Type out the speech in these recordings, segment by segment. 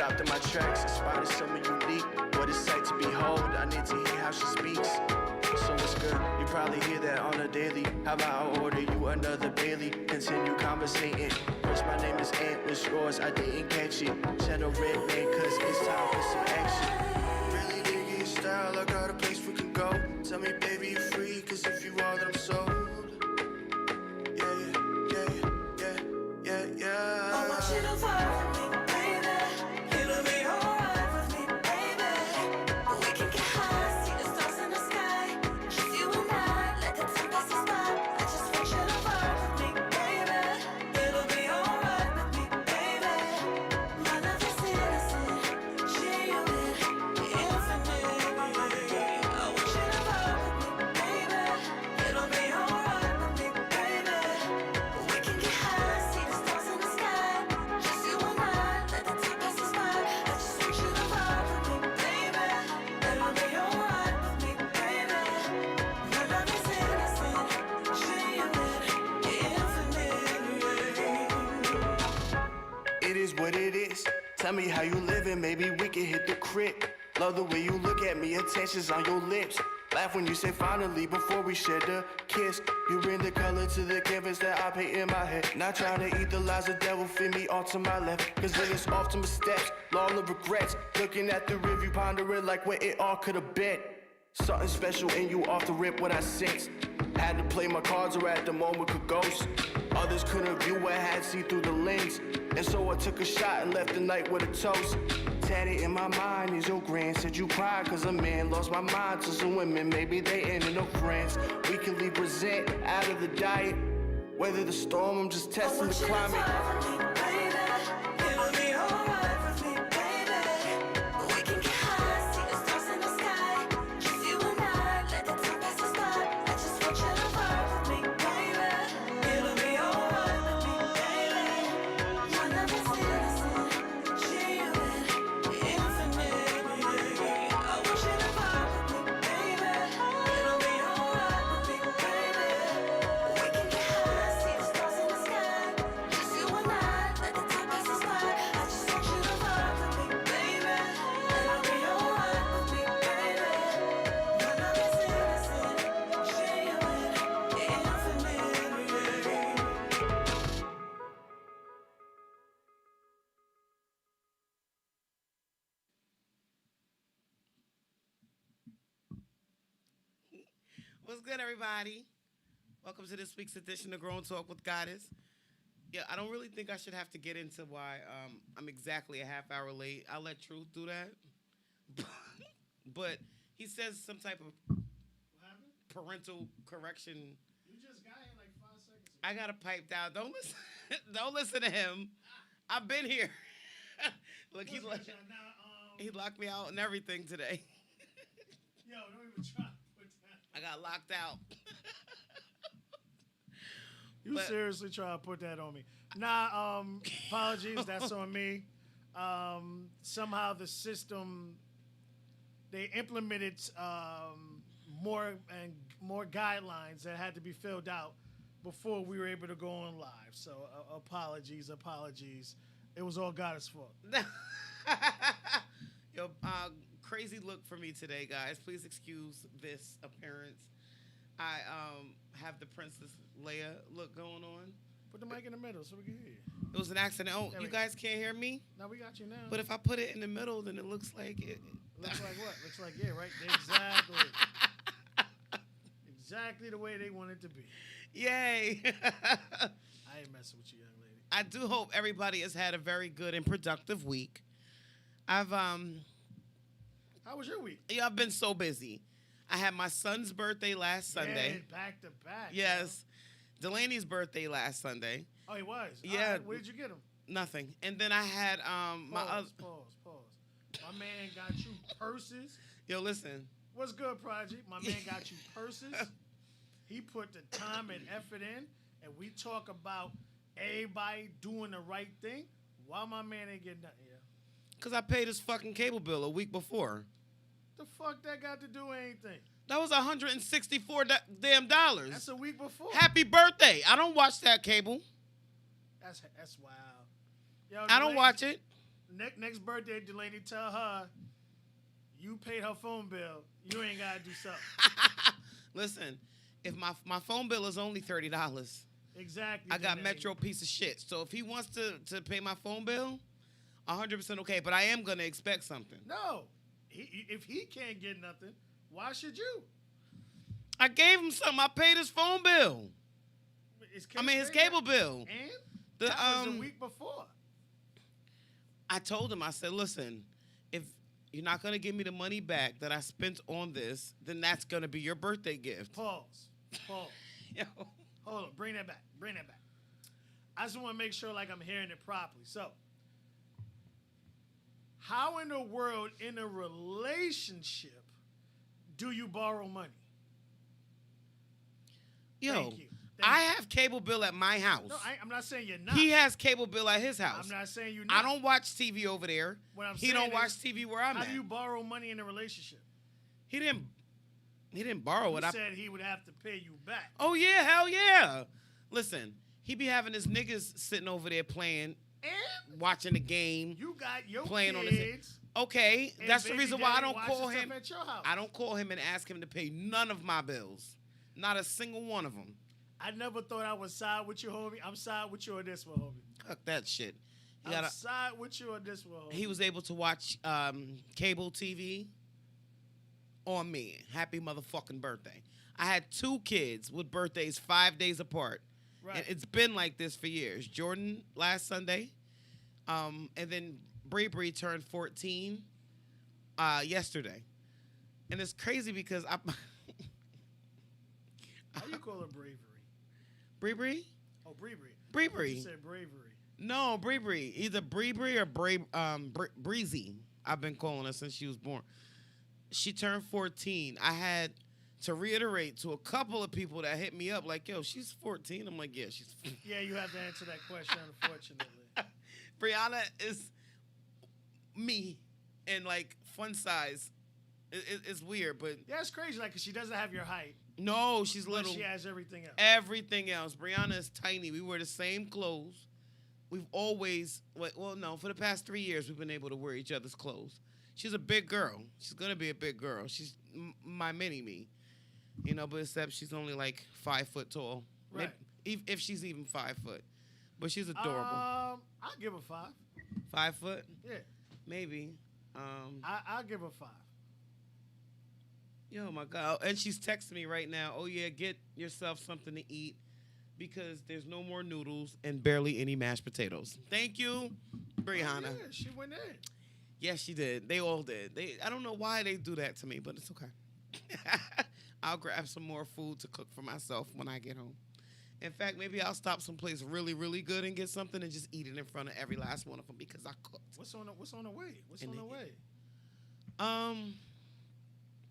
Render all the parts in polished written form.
stopped in my tracks and spotted something unique. What a sight to behold, I need to hear how she speaks. So what's good? You probably hear that on a daily. How about I order you another Bailey? Continue conversating. First, my name is Ant, what's yours? I didn't catch it. Channel red man, cause it's time for some action. Really dig your style, I got a place we can go. Tell me, baby, you're free, cause if you are, then I'm sold. Yeah. I want you to vibe with me, baby. It'll be alright with me, baby. We can get high, see the stars in the sky. Just you and I, let the time pass us by. I just want you to vibe with me, baby. It'll be alright with me, baby. My love is innocent, genuine, infinite. I want you to vibe with me, baby. It'll be alright with me, baby. We can get high, see the stars in the sky. Just you and I, let the time pass us by. I just want you to vibe with me, baby. It'll be alright with me, baby. My love is innocent, genuine, infinite. It is what it is. Tell me how you living, maybe we can hit the crib. Love the way you look at me, attention's on your lips. Laugh when you say finally before we share the kiss. You bring the color to the canvas that I paint in my head. Not trying to eat the lies the devil feed me all to my left. Cause then it's off to my steps, long of regrets. Looking at the review, pondering like where it all could have been. Something special in you off the rip what I sensed. Had to play my cards or at the moment could ghost. Others couldn't view what I had seen through the lens. And so I took a shot and left the night with a toast. Tatted in my mind is your grand. Said you cried cause a man lost my mind to some women. Maybe they ended up friends. We can leave present out of the diet. Weather the storm, I'm just I testing want the you to climate. vibe with me, baby. It'll be alright with me, baby. We can get high, see the stars in the sky. Just you and I, let the time pass us by. I just want you to vibe with me, baby. It'll be alright with me, baby. My love is innocent, genuine, infinite. I want you to vibe with me, baby. It'll be alright with me, baby. We can get high, see the stars in the sky. Just you and I, let the time pass us by. I just want you to vibe with me, baby. It'll be alright with me, baby. My love is innocent, genuine, infinite. What's good, everybody? Welcome to this week's edition of Grown Talk with Goddess. Yeah, I don't really think I should have to get into why I'm exactly a half hour late. I'll let Truth do that. But he says some type of What happened? parental correction. You just got here like 5 seconds ago. I got to pipe down. Don't listen. Don't listen to him. I've been here. Look, he locked me out and everything today. Yo, don't even try to put that. I got locked out. You But- seriously try to put that on me. Nah, apologies, that's on me. Somehow the system, they implemented more guidelines that had to be filled out before we were able to go on live. So apologies. It was all Goddess' fault. Yo, crazy look for me today, guys. Please excuse this appearance. I have the Princess Leia look going on. Put the mic in the middle so we can hear you. It was an accident. Oh, There you we go. guys can't hear me? Now we got you now. But if I put it in the middle, then it looks like it. Looks like what? Looks like, yeah, right? Exactly. Exactly the way they want it to be. Yay. I ain't messing with you, young lady. I do hope everybody has had a very good and productive week. I've How was your week? I've been so busy. I had my son's birthday last Sunday. Yeah, back to back. Yes. Delaney's birthday last Sunday. Yo. Oh, he was? Yeah. All right, where did you get him? Nothing. And then I had my other. Pause. My man got you purses. Yo, listen. What's good, Project? My man got you purses. He put the time and effort in, and we talk about everybody doing the right thing. Why my man ain't getting nothing? Yeah. Because I paid his fucking cable bill a week before. The fuck that got to do with anything? That was $164 damn dollars. That's a week before. Happy birthday. I don't watch that cable. That's wild. Yo, I don't watch it. next birthday, Delaney, tell her you paid her phone bill. You ain't gotta do something. Listen, if my phone bill is only $30, Exactly. I got Delaney. Metro piece of shit. So if he wants to pay my phone bill, 100% okay. But I am gonna expect something. No, if he can't get nothing, why should you? I gave him something. I paid his phone bill. His His cable bill. And The, that was the week before. I told him, I said, listen, if you're not going to give me the money back that I spent on this, then that's going to be your birthday gift. Pause. Yo. Hold on. Bring that back. I just want to make sure like I'm hearing it properly. So, how in the world in a relationship do you borrow money? Yo, Thank you. I have cable bill at my house. No, I'm not saying you're not. He has cable bill at his house. I'm not saying you're not. I don't watch TV over there. What I'm He saying don't watch is, TV where I'm How at. do you borrow money in a relationship? He didn't borrow You it. said he would have to pay you back. Oh yeah, hell yeah. Listen, he be having his niggas sitting over there playing, And watching the game. you got your Playing on kids. his Okay, and that's the baby reason why I daddy don't watching call stuff him. at your house. I don't call him and ask him to pay none of my bills. Not a single one of them. I never thought I would side with you, homie. I'm side with you on this one, homie. Fuck that shit. You I'm gotta, side with you on this one, homie. he was able to watch cable TV on me. Happy motherfucking birthday. I had 2 kids with birthdays 5 days apart. Right. And it's been like this for years. Jordan last Sunday. And then Bree turned 14 yesterday. And it's crazy because I How you call her bravery? Bree? Oh, bravery. Bree. You said bravery. No, Bree. Either Bree or Breezy. I've been calling her since she was born. She turned 14. I had to reiterate to a couple of people that hit me up like, yo, she's 14. I'm like, yeah, she's 14. Yeah, you have to answer that question, unfortunately. Brianna is me and like fun size. It's weird, but Yeah, it's crazy, like, 'cause she doesn't have your height, no, she's but little. she has everything else. Everything else. Brianna is tiny. We wear the same clothes. We've always, well, no, for the past 3 years, we've been able to wear each other's clothes. She's a big girl. She's going to be a big girl. She's my mini-me, you know, but except she's only like 5 foot tall. Right. If she's even 5 foot. But she's adorable. I'll give her 5. 5 foot? Yeah, Maybe. I'll give her 5. Yo, my God. And she's texting me right now. Oh, yeah, get yourself something to eat because there's no more noodles and barely any mashed potatoes. Thank you, Brianna. Yeah, she went in. Yes, she did. They all did. I don't know why they do that to me, but it's okay. I'll grab some more food to cook for myself when I get home. In fact, maybe I'll stop someplace really, really good and get something and just eat it in front of every last one of them because I cooked. What's on the way? What's on the way?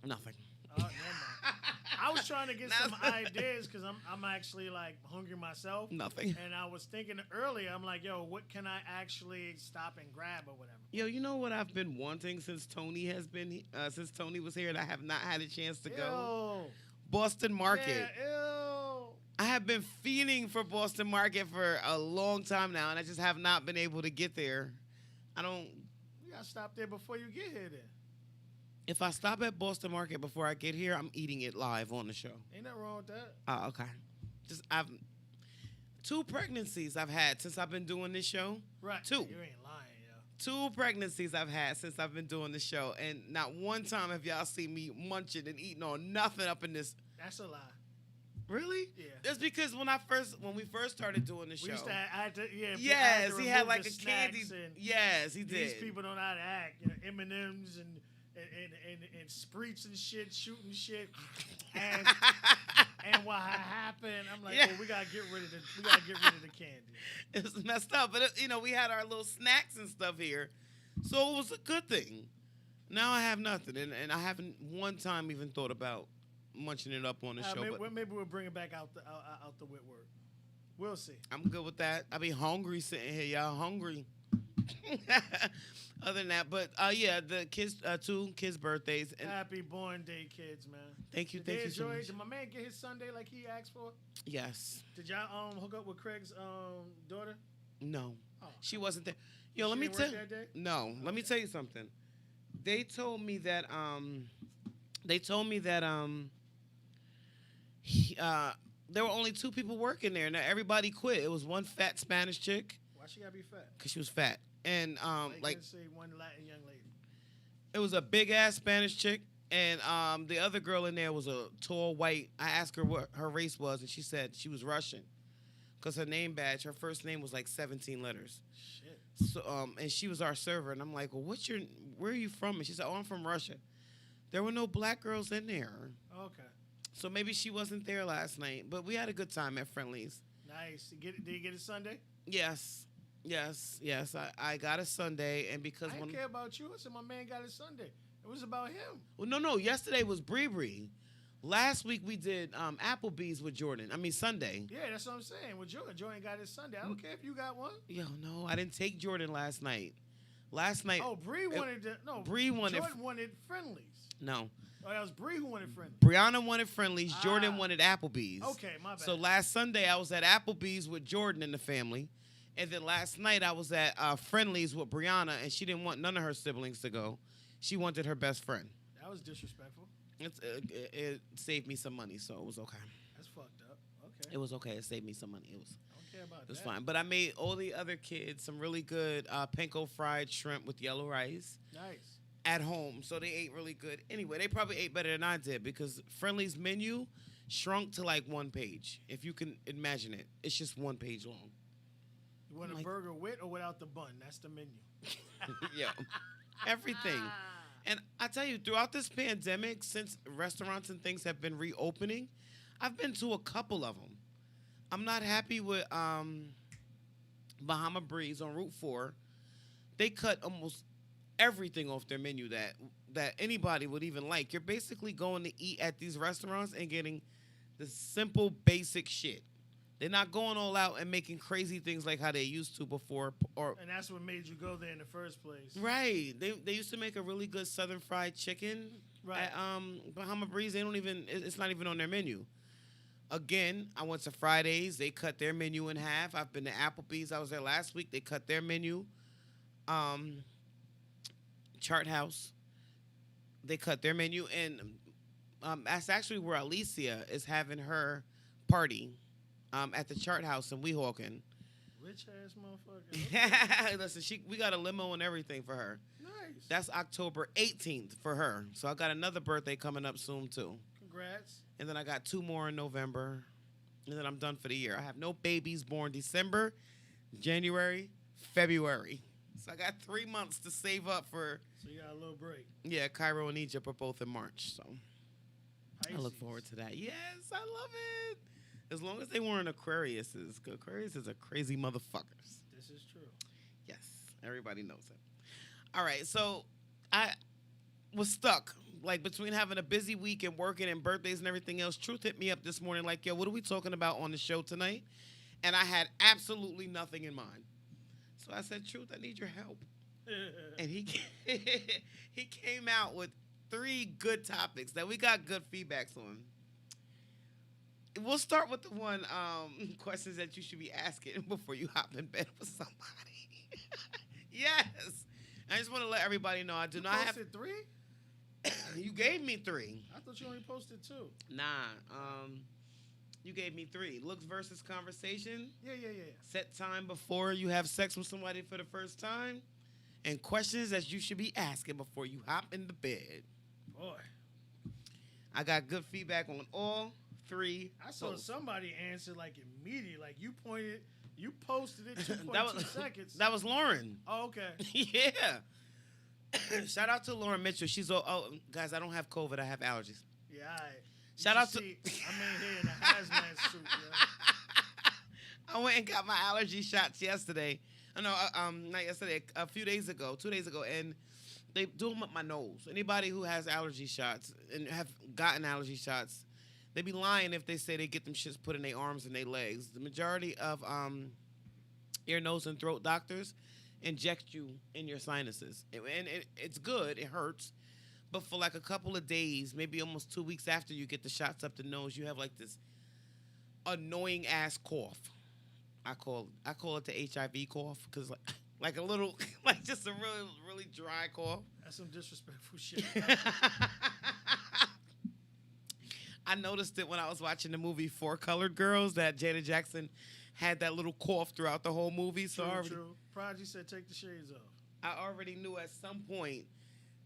Nothing. Never mind. I was trying to get some ideas because I'm actually like hungry myself. Nothing. And I was thinking earlier, I'm like, yo, what can I actually stop and grab or whatever? Yo, you know what I've been wanting since Tony was here and I have not had a chance to go? Boston Market. Yeah, ew. I have been feeling for Boston Market for a long time now, and I just have not been able to get there. You gotta stop there before you get here then. If I stop at Boston Market before I get here, I'm eating it live on the show. Ain't nothing wrong with that. Oh, okay. I've 2 pregnancies I've had since I've been doing this show. Right. 2. You ain't lying, yo. 2 pregnancies I've had since I've been doing the show, and not one time have y'all seen me munching and eating on nothing up in this. That's a lie. Really? Yeah. That's because when we first started doing the show. We used to I had to, yeah. Yes, he had remove like the a candy. snacks and Yes, he These did. people don't know how to act. You know, M&Ms and spreets and shit, shooting shit, and what happened? I'm like, Yeah. well, we gotta get rid of the candy. It's messed up, but we had our little snacks and stuff here, so it was a good thing. Now I have nothing, and I haven't one time even thought about munching it up on the show. Maybe we'll bring it back out the Whitworth. We'll see. I'm good with that. I be hungry sitting here, y'all hungry. Other than that, but yeah, the kids, 2 kids' birthdays. And Happy born day, kids, man. thank you Did they so enjoy? much. Did my man get his Sunday like he asked for? Yes. Did y'all hook up with Craig's daughter? No. Oh. She wasn't there. Yo, let She me didn't tell. work that day? No, let me tell you something. They told me that. He, there were only 2 people working there. Now everybody quit. It was one fat Spanish chick Why she gotta be fat? because she was fat, and Why you like can't say one Latin young lady. it was a big ass Spanish chick, and the other girl in there was a tall white. I asked her what her race was, and she said she was Russian, because her name badge, her first name was like 17 letters. Shit. So and she was our server, and I'm like, well, where are you from? And she said, oh, I'm from Russia. There were no black girls in there, Okay. so maybe she wasn't there last night. But we had a good time at Friendlies. Nice. Did you get it Sunday? Yes. I got a Sunday, and because I didn't care about you. I said my man got it Sunday. It was about him. well, no, yesterday was Bree Bree. Last week we did Applebee's with Jordan. I mean Sunday. Yeah, that's what I'm saying. With Jordan got it Sunday. I don't care if you got one. Yo, no, I didn't take Jordan last night. Last night, Oh, Bree wanted to. No, Bree wanted- Jordan wanted Friendlies. no. Oh, that was Bree who wanted Friendlies. Brianna wanted Friendlies. Jordan Ah. wanted Applebee's. Okay, my bad. So last Sunday I was at Applebee's with Jordan and the family, and then last night I was at Friendlies with Brianna, and she didn't want none of her siblings to go. She wanted her best friend. That was disrespectful. It saved me some money, so it was okay. That's fucked up. Okay. It was okay. It saved me some money. It was I don't care about it was that. fine. But I made all the other kids some really good panko fried shrimp with yellow rice Nice. at home, so they ate really good. Anyway, they probably ate better than I did because Friendly's menu shrunk to like 1 page. If you can imagine it, it's just 1 page long. You want a Like- burger with or without the bun? That's the menu. Yeah, everything. And I tell you, throughout this pandemic, since restaurants and things have been reopening, I've been to a couple of them. I'm not happy with Bahama Breeze on Route 4. They cut almost everything off their menu that anybody would even like. You're basically going to eat at these restaurants and getting the simple, basic shit. They're not going all out and making crazy things like how they used to before, or And that's what made you go there in the first place. right. They used to make a really good Southern fried chicken Right. at Bahama Breeze. They don't even. It's not even on their menu. Again, I went to Fridays. They cut their menu in half. I've been to Applebee's. I was there last week. They cut their menu. Chart House. They cut their menu, and that's actually where Alicia is having her party at the Chart House in Weehawken. Rich ass motherfucker. Listen, we got a limo and everything for her. Nice. That's October 18th for her. So I got another birthday coming up soon too. Congrats. And then I got 2 more in November. And then I'm done for the year. I have no babies born December, January, February. So I got 3 months to save up for, So you got a little break. yeah, Cairo and Egypt are both in March. So I look Pisces. forward to that. Yes, I love it. As long as they weren't Aquariuses. Aquarius are crazy motherfuckers. This is true. Yes, everybody knows it. All right, so I was stuck, like between having a busy week and working and birthdays and everything else. Truth hit me up this morning, like, yo, what are we talking about on the show tonight? And I had absolutely nothing in mind. So I said, Truth, I need your help. And he he came out with 3 good topics that we got good feedbacks on. We'll start with the one questions that you should be asking before you hop in bed with somebody. Yes. I just want to let everybody know I do You not have. posted 3? You gave me 3. I thought you only posted 2. Nah. You gave me 3. Looks versus conversation. Yeah. Set time before you have sex with somebody for the first time. And questions that you should be asking before you hop in the bed. Boy, I got good feedback on all 3. I saw posts. somebody answer like immediately. Like you posted it 2.2 that was seconds. That was Lauren. Oh, okay. Yeah. Shout out to Lauren Mitchell. She's guys, I don't have COVID. I have allergies. Yeah, all right. Shout out to- I'm in here in a hazmat suit. Yeah. I went and got my allergy shots yesterday. No, not yesterday. A few days ago, 2 days ago, and they do them up my nose. Anybody who has allergy shots and have gotten allergy shots, they be lying if they say they get them shits put in their arms and their legs. The majority of ear, nose, and throat doctors inject you in your sinuses, and it's good. It hurts, but for like a couple of days, maybe almost 2 weeks after you get the shots up the nose, you have like this annoying ass cough. I call it the HIV cough because Like a little, like just a really, really dry cough. That's some disrespectful shit. I noticed it when I was watching the movie Four Colored Girls that Janet Jackson had that little cough throughout the whole movie. So True. Prodigy said, "Take the shades off." I already knew at some point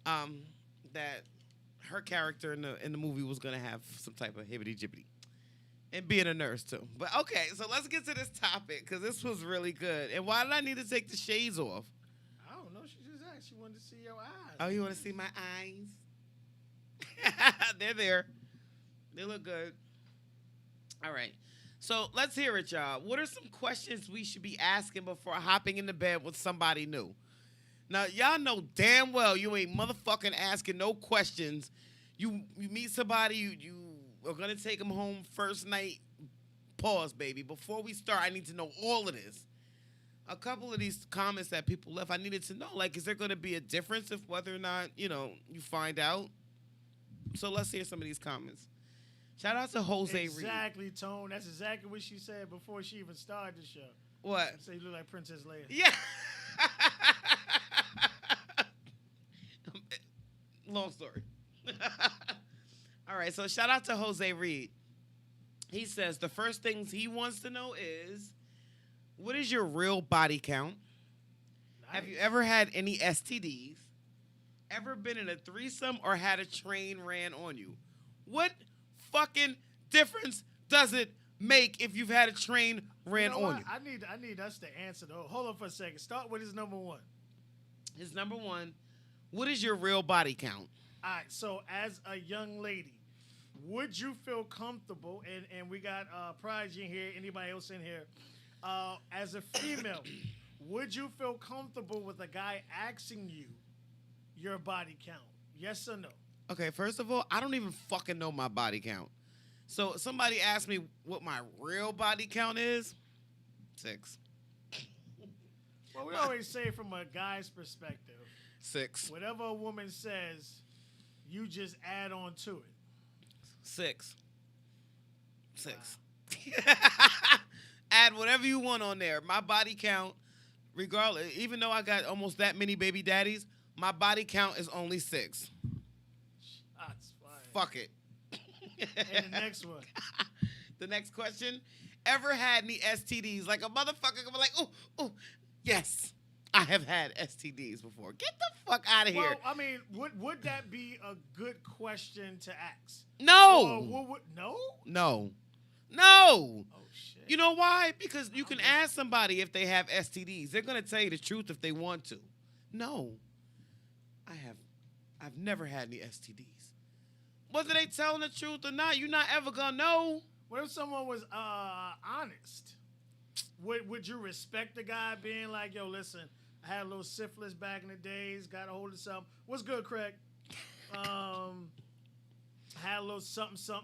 that her character in the movie was gonna have some type of hibbity jibbity, and being a nurse too. But okay, so let's get to this topic because this was really good. And why did I need to take the shades off? I don't know. She just asked. She wanted to see your eyes. Oh, you want to see my eyes? They're there. They look good. All right. So let's hear it, y'all. What are some questions we should be asking before hopping into bed with somebody new? Now, y'all know damn well you ain't motherfucking asking no questions. You meet somebody, you are going to take them home first night. Pause, baby. Before we start, I need to know all of this. A couple of these comments that people left, I needed to know, like, is there going to be a difference if whether or not, you find out? So let's hear some of these comments. Shout out to Jose Reed. Exactly, Tone. That's exactly what she said before she even started the show. What? So you look like Princess Leia. Yeah. Long story. All right, so shout out to Jose Reed. He says the first things he wants to know is, what is your real body count? Nice. Have you ever had any STDs? Ever been in a threesome or had a train ran on you? What fucking difference does it make if you've had a train ran You know on what? you? I need us to answer though. Hold on for a second. Start with his number one. His number one, what is your real body count? All right. So as a young lady, would you feel comfortable? And we got Prodigy in here. Anybody else in here? As a female, would you feel comfortable with a guy asking you your body count? Yes or no? Okay, first of all, I don't even fucking know my body count. So somebody asked me what my real body count is. 6. Well, we always say from a guy's perspective, 6. whatever a woman says, you just add on to it. 6. Add whatever you want on there. My body count, regardless, even though I got almost that many baby daddies, my body count is only 6. Shots fired. Fuck it. And the next one. The next question. Ever had any STDs? Like a motherfucker could be like, ooh, yes, I have had STDs before. Get the fuck out of here. Well, I mean, would that be a good question to ask? No. No? No. Oh, shit. You know why? Because you can ask somebody if they have STDs. They're going to tell you the truth if they want to. No. I've never had any STDs. Whether they telling the truth or not, you're not ever going to know. What if someone was honest? Would you respect the guy being like, yo, listen, I had a little syphilis back in the days, got a hold of something. What's good, Craig? I had a little something, so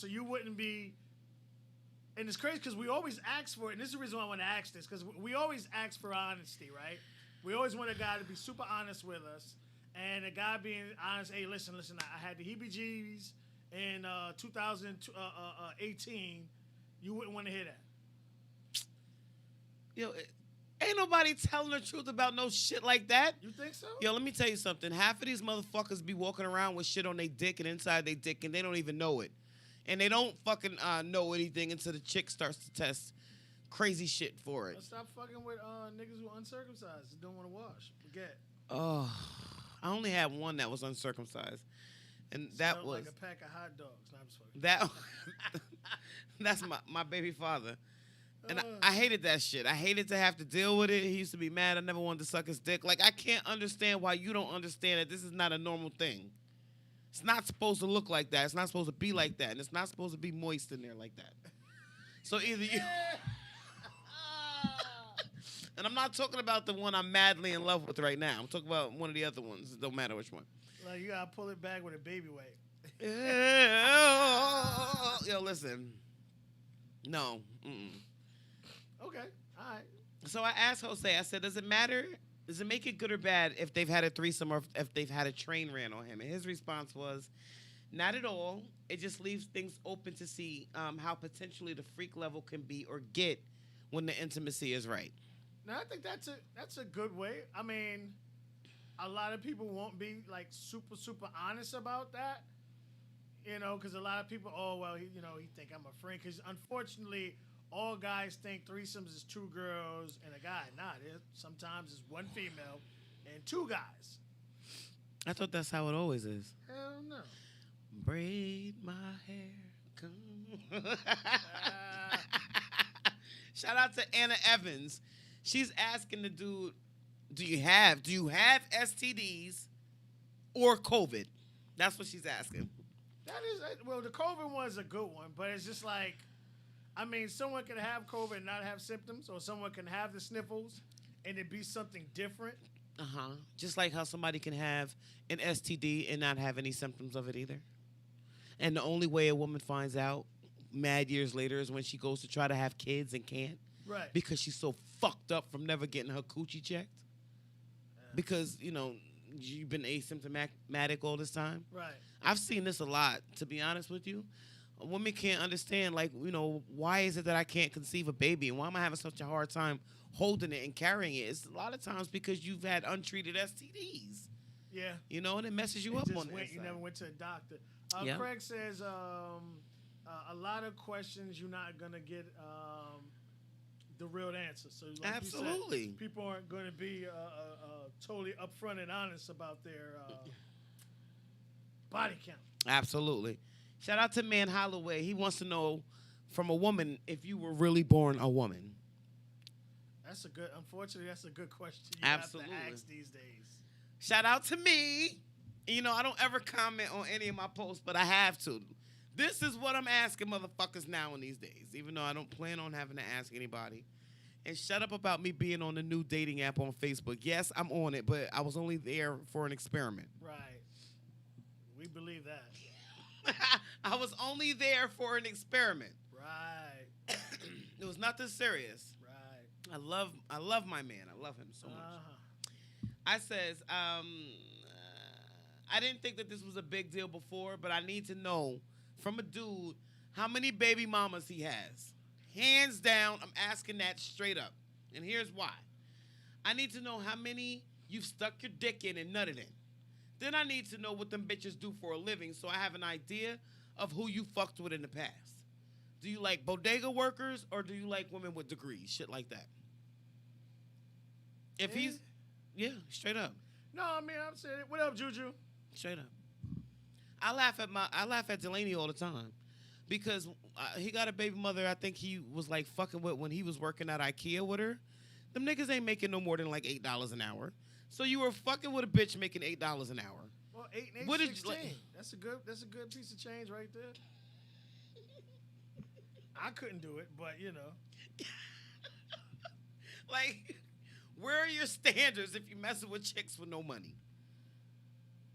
you wouldn't be. And it's crazy because we always ask for it, and this is the reason why I want to ask this, because we always ask for honesty, right? We always want a guy to be super honest with us, and a guy being honest, hey, listen, I had the heebie-jeebies in 2018. You wouldn't want to hear that. Yo, ain't nobody telling the truth about no shit like that. You think so? Yo, let me tell you something. Half of these motherfuckers be walking around with shit on their dick and inside their dick, and they don't even know it. And they don't fucking know anything until the chick starts to test crazy shit for it. Let's stop fucking with niggas who are uncircumcised that don't want to wash. Forget. Oh, I only had one that was uncircumcised, and that Smelled was like a pack of hot dogs. No, I'm just fucking. that. That's my baby father. And I hated that shit. I hated to have to deal with it. He used to be mad. I never wanted to suck his dick. Like, I can't understand why you don't understand that this is not a normal thing. It's not supposed to look like that. It's not supposed to be like that. And it's not supposed to be moist in there like that. So either you... And I'm not talking about the one I'm madly in love with right now. I'm talking about one of the other ones. It don't matter which one. Like, you gotta pull it back with a baby wipe. Yo, listen. No. Mm-mm. Okay, all right. So I asked Jose, I said, does it matter? Does it make it good or bad if they've had a threesome or if they've had a train ran on him? And his response was, not at all. It just leaves things open to see how potentially the freak level can be or get when the intimacy is right. No, I think that's a good way. I mean, a lot of people won't be like super honest about that. You know, because a lot of people, oh well, he think I'm a friend. Because unfortunately, all guys think threesomes is two girls and a guy. Nah, sometimes it's one female and two guys. I thought that's how it always is. Hell no. Braid my hair, come. Shout out to Anna Evans. She's asking the dude, do you have STDs or COVID? That's what she's asking. That is, well, the COVID one's a good one, but it's just like, I mean, someone can have COVID and not have symptoms, or someone can have the sniffles and it be something different. Uh-huh. Just like how somebody can have an STD and not have any symptoms of it either. And the only way a woman finds out mad years later is when she goes to try to have kids and can't. Right. Because she's so fucked up from never getting her coochie checked. Because, you've been asymptomatic all this time. Right. I've seen this a lot, to be honest with you. Women can't understand, why is it that I can't conceive a baby? And why am I having such a hard time holding it and carrying it? It's a lot of times because you've had untreated STDs. Yeah. And it messes you You up just on the went, you inside. never went to a doctor. Yeah. Craig says a lot of questions you're not going to get the real answer. So like Absolutely. You said, people aren't going to be totally upfront and honest about their body count. Absolutely. Shout out to Man Holloway. He wants to know from a woman if you were really born a woman. Unfortunately, that's a good question you Absolutely. have to ask these days. Shout out to me. I don't ever comment on any of my posts, but I have to. This is what I'm asking motherfuckers now in these days, even though I don't plan on having to ask anybody. And shut up about me being on the new dating app on Facebook. Yes, I'm on it, but I was only there for an experiment. Right. We believe that. I was only there for an experiment. Right. It was nothing serious. Right. I love my man. I love him so much. I says, I didn't think that this was a big deal before, but I need to know from a dude how many baby mamas he has. Hands down, I'm asking that straight up. And here's why. I need to know how many you've stuck your dick in and nutted in. Then I need to know what them bitches do for a living so I have an idea of who you fucked with in the past. Do you like bodega workers or do you like women with degrees? Shit like that. If he's... Yeah, straight up. No, I mean, I'm saying, what up, Juju? Straight up. I laugh at Delaney all the time because he got a baby mother I think he was like fucking with when he was working at IKEA with her. Them niggas ain't making no more than like $8 an hour. So you were fucking with a bitch making $8 an hour. Well, 8 and 8, What did you 16. like- That's a good piece of change right there. I couldn't do it, but Like, where are your standards if you messing with chicks with no money?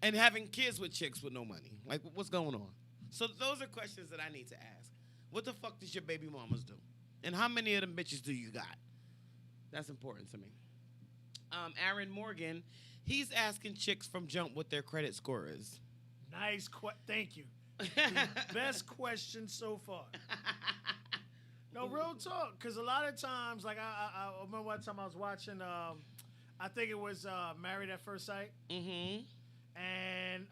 And having kids with chicks with no money? Like, what's going on? So those are questions that I need to ask. What the fuck does your baby mamas do? And how many of them bitches do you got? That's important to me. Aaron Morgan, he's asking chicks from Jump what their credit score is. nice. Thank you. The best question so far. No, real talk. Because a lot of times, like I remember one time I was watching, I think it was Married at First Sight. Mm-hmm. And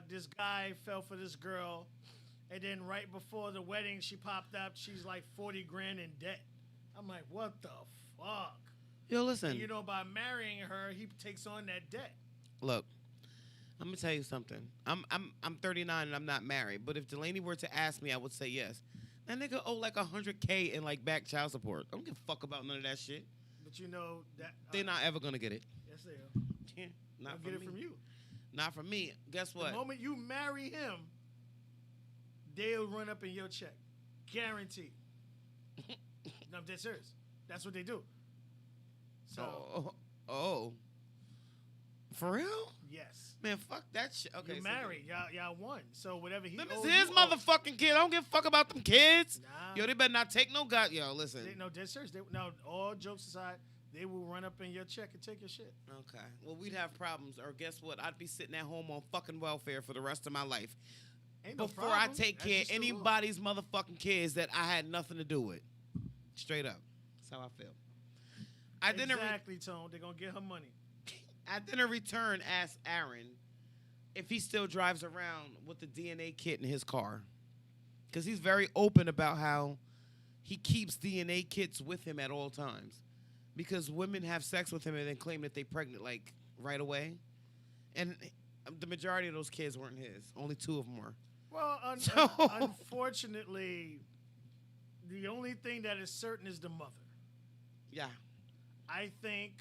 this guy fell for this girl. And then right before the wedding, she popped up. She's like 40 grand in debt. I'm like, what the fuck? Yo, listen. And, by marrying her, he takes on that debt. Look, I'm gonna tell you something. I'm 39 and I'm not married. But if Delaney were to ask me, I would say yes. That nigga owe like $100K in like back child support. I don't give a fuck about none of that shit. But you know that They're not ever gonna get it. Yes, they are. Yeah, not They'll from get it me. from you. Not from me. Guess what? The moment you marry him, they'll run up in your check, guaranteed. No, I'm dead serious. That's what they do. So Oh. For real? yes, Man, fuck that shit. Okay, you're so married. Y'all won. So whatever he Them owes, is his you owe. motherfucking kid. I don't give a fuck about them kids. Nah. Yo, they better not take no god. Yo, listen. No, dead serious. No, all jokes aside, they will run up in your check and take your shit. Okay. Well, we'd have problems, or guess what? I'd be sitting at home on fucking welfare for the rest of my life Ain't no before I problem. take That's care of just the law. anybody's motherfucking kids that I had nothing to do with. Straight up. That's how I feel. I didn't exactly, Tone. They're gonna get her money. I didn't return ask Aaron if he still drives around with the DNA kit in his car. Because he's very open about how he keeps DNA kits with him at all times. Because women have sex with him and then claim that they're pregnant, like, right away. And the majority of those kids weren't his. Only 2 of them were. Well, So- unfortunately, the only thing that is certain is the mother. Yeah. I think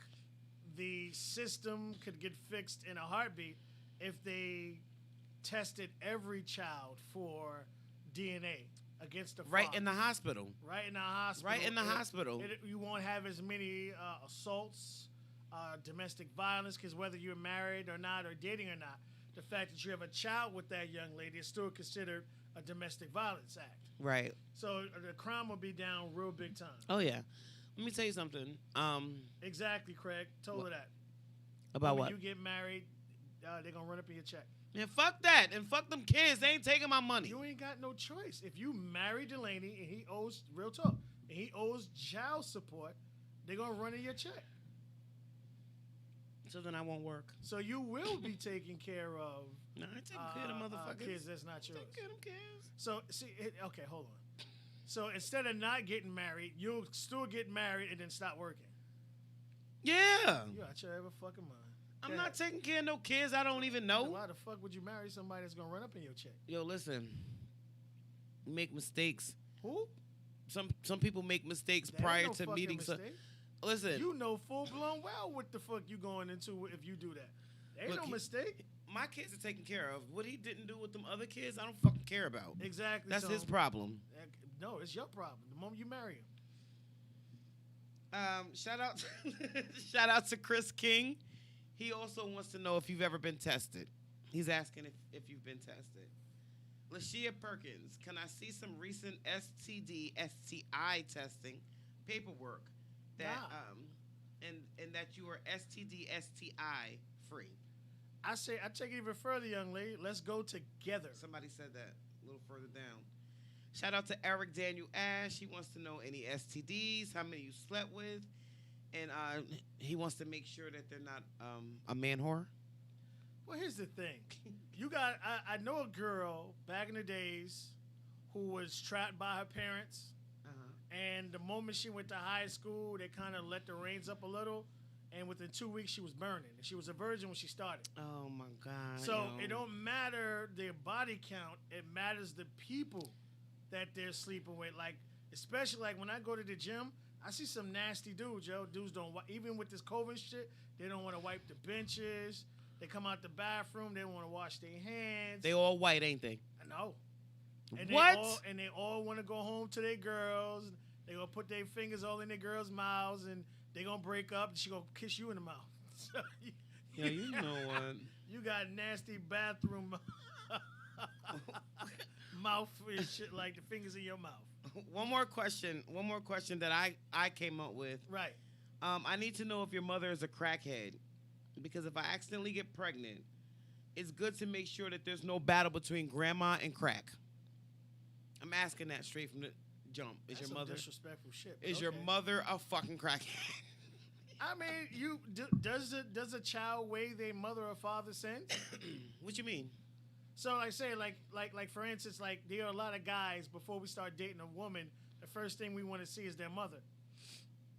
the system could get fixed in a heartbeat if they tested every child for DNA against the Right father. in the hospital. Right in the hospital. Right in the hospital. You won't have as many assaults, domestic violence, because whether you're married or not, or dating or not, the fact that you have a child with that young lady is still considered a domestic violence act. Right. So the crime will be down real big time. Oh, yeah. Let me tell you something. Exactly, Craig. Told her that. About when what? you get married, they're going to run up in your check. Yeah, fuck that. And fuck them kids. They ain't taking my money. You ain't got no choice. If you marry Delaney and he owes, real talk, and he owes child support, they're going to run in your check. So then I won't work. So you will be taking care of No, I take care of them motherfuckers. kids that's not yours. Take care of them kids. So, see, okay, hold on. So instead of not getting married, you'll still get married and then stop working. Yeah. You out your ever fucking mind. I'm Yeah. not taking care of no kids I don't even know. Why the fuck would you marry somebody that's going to run up in your check? Yo, listen. Make mistakes. Who? Some people make mistakes That ain't prior no to fucking meeting. mistake. Listen. You know full blown well what the fuck you going into if you do that. There ain't Look, no he- mistake. My kids are taken care of. What he didn't do with them other kids, I don't fucking care about. Exactly. That's his Tone. problem. No, it's your problem. The moment you marry him. Shout out, shout out to Chris King. He also wants to know if you've ever been tested. He's asking if you've been tested. Lashia Perkins, can I see some recent STD, STI testing paperwork that and that you are STD, STI free? I say, I take it even further, young lady. Let's go together. Somebody said that a little further down. Shout out to Eric Daniel Ash. He wants to know any STDs, how many you slept with, and he wants to make sure that they're not a man whore. Well, here's the thing. You got, I know a girl back in the days who was trapped by her parents, and the moment she went to high school, they kind of let the reins up a little, and within 2 weeks, she was burning. And she was a virgin when she started. Oh, my God. So yo. it don't matter their body count. It matters the people that they're sleeping with. Like, especially like when I go to the gym, I see some nasty dudes, yo. Dudes don't, even with this COVID shit, they don't want to wipe the benches. They come out the bathroom, they don't want to wash their hands. They all white, ain't they? I know. And What? They all want to go home to their girls. They gonna put their fingers all in their girls' mouths, and they gonna break up. And she gonna kiss you in the mouth. So Yeah, you know what? you got nasty bathroom mouth and shit, like the fingers in your mouth. One more question that I came up with. Right. I need to know if your mother is a crackhead, because if I accidentally get pregnant, it's good to make sure that there's no battle between grandma and crack. I'm asking that straight from the jump. Is That's your some mother disrespectful shit? but is your okay. mother a fucking crackhead? I mean, does a child weigh their mother or father's sins? What you mean? So I say, like for instance, like there are a lot of guys before we start dating a woman, the first thing we want to see is their mother.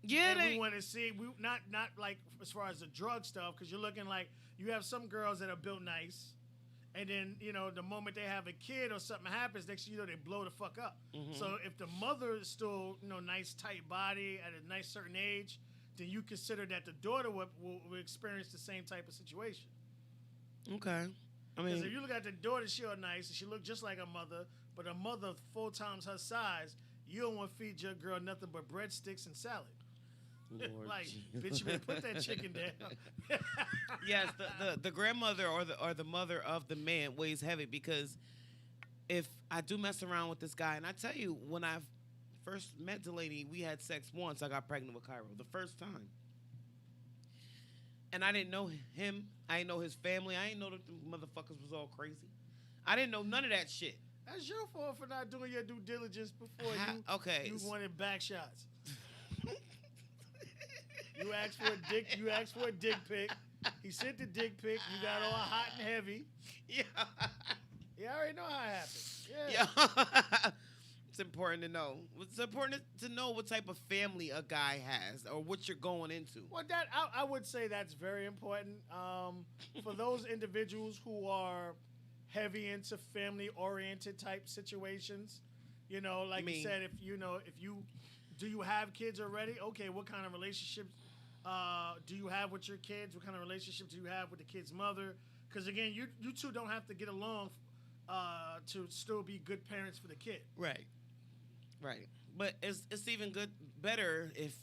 Yeah, And they. we want to see not like as far as the drug stuff, because you're looking like you have some girls that are built nice, and then the moment they have a kid or something happens, next thing you know they blow the fuck up. So if the mother is still nice tight body at a nice certain age, then you consider that the daughter will experience the same type of situation. Okay. I Because if mean, you look at the daughter, she all nice and she look just like her mother, but her mother 4 times her size, you don't want to feed your girl nothing but breadsticks and salad. Lord Like, Jesus. bitch, you better put that chicken down. Yes, the grandmother or the mother of the man weighs heavy, because if I do mess around with this guy, and I tell you, when I first met Delaney, we had sex once. I got pregnant with Cairo the first time, and I didn't know him. I didn't know his family. I didn't know that the motherfuckers was all crazy. I didn't know none of that shit. That's your fault for not doing your due diligence before Okay, you wanted back shots. You asked for a dick. You asked for a dick pic. He sent the dick pic. You got all hot and heavy. Yeah. Yeah, I already know how it happened. Yeah. It's important to know. It's important to know what type of family a guy has or what you're going into. Well, that I would say that's very important. For those individuals who are heavy into family-oriented type situations, you know, like you said, if you do you have kids already? Okay, what kind of relationships do you have with your kids? What kind of relationship do you have with the kid's mother? Because again, you two don't have to get along to still be good parents for the kid. Right. But it's even better if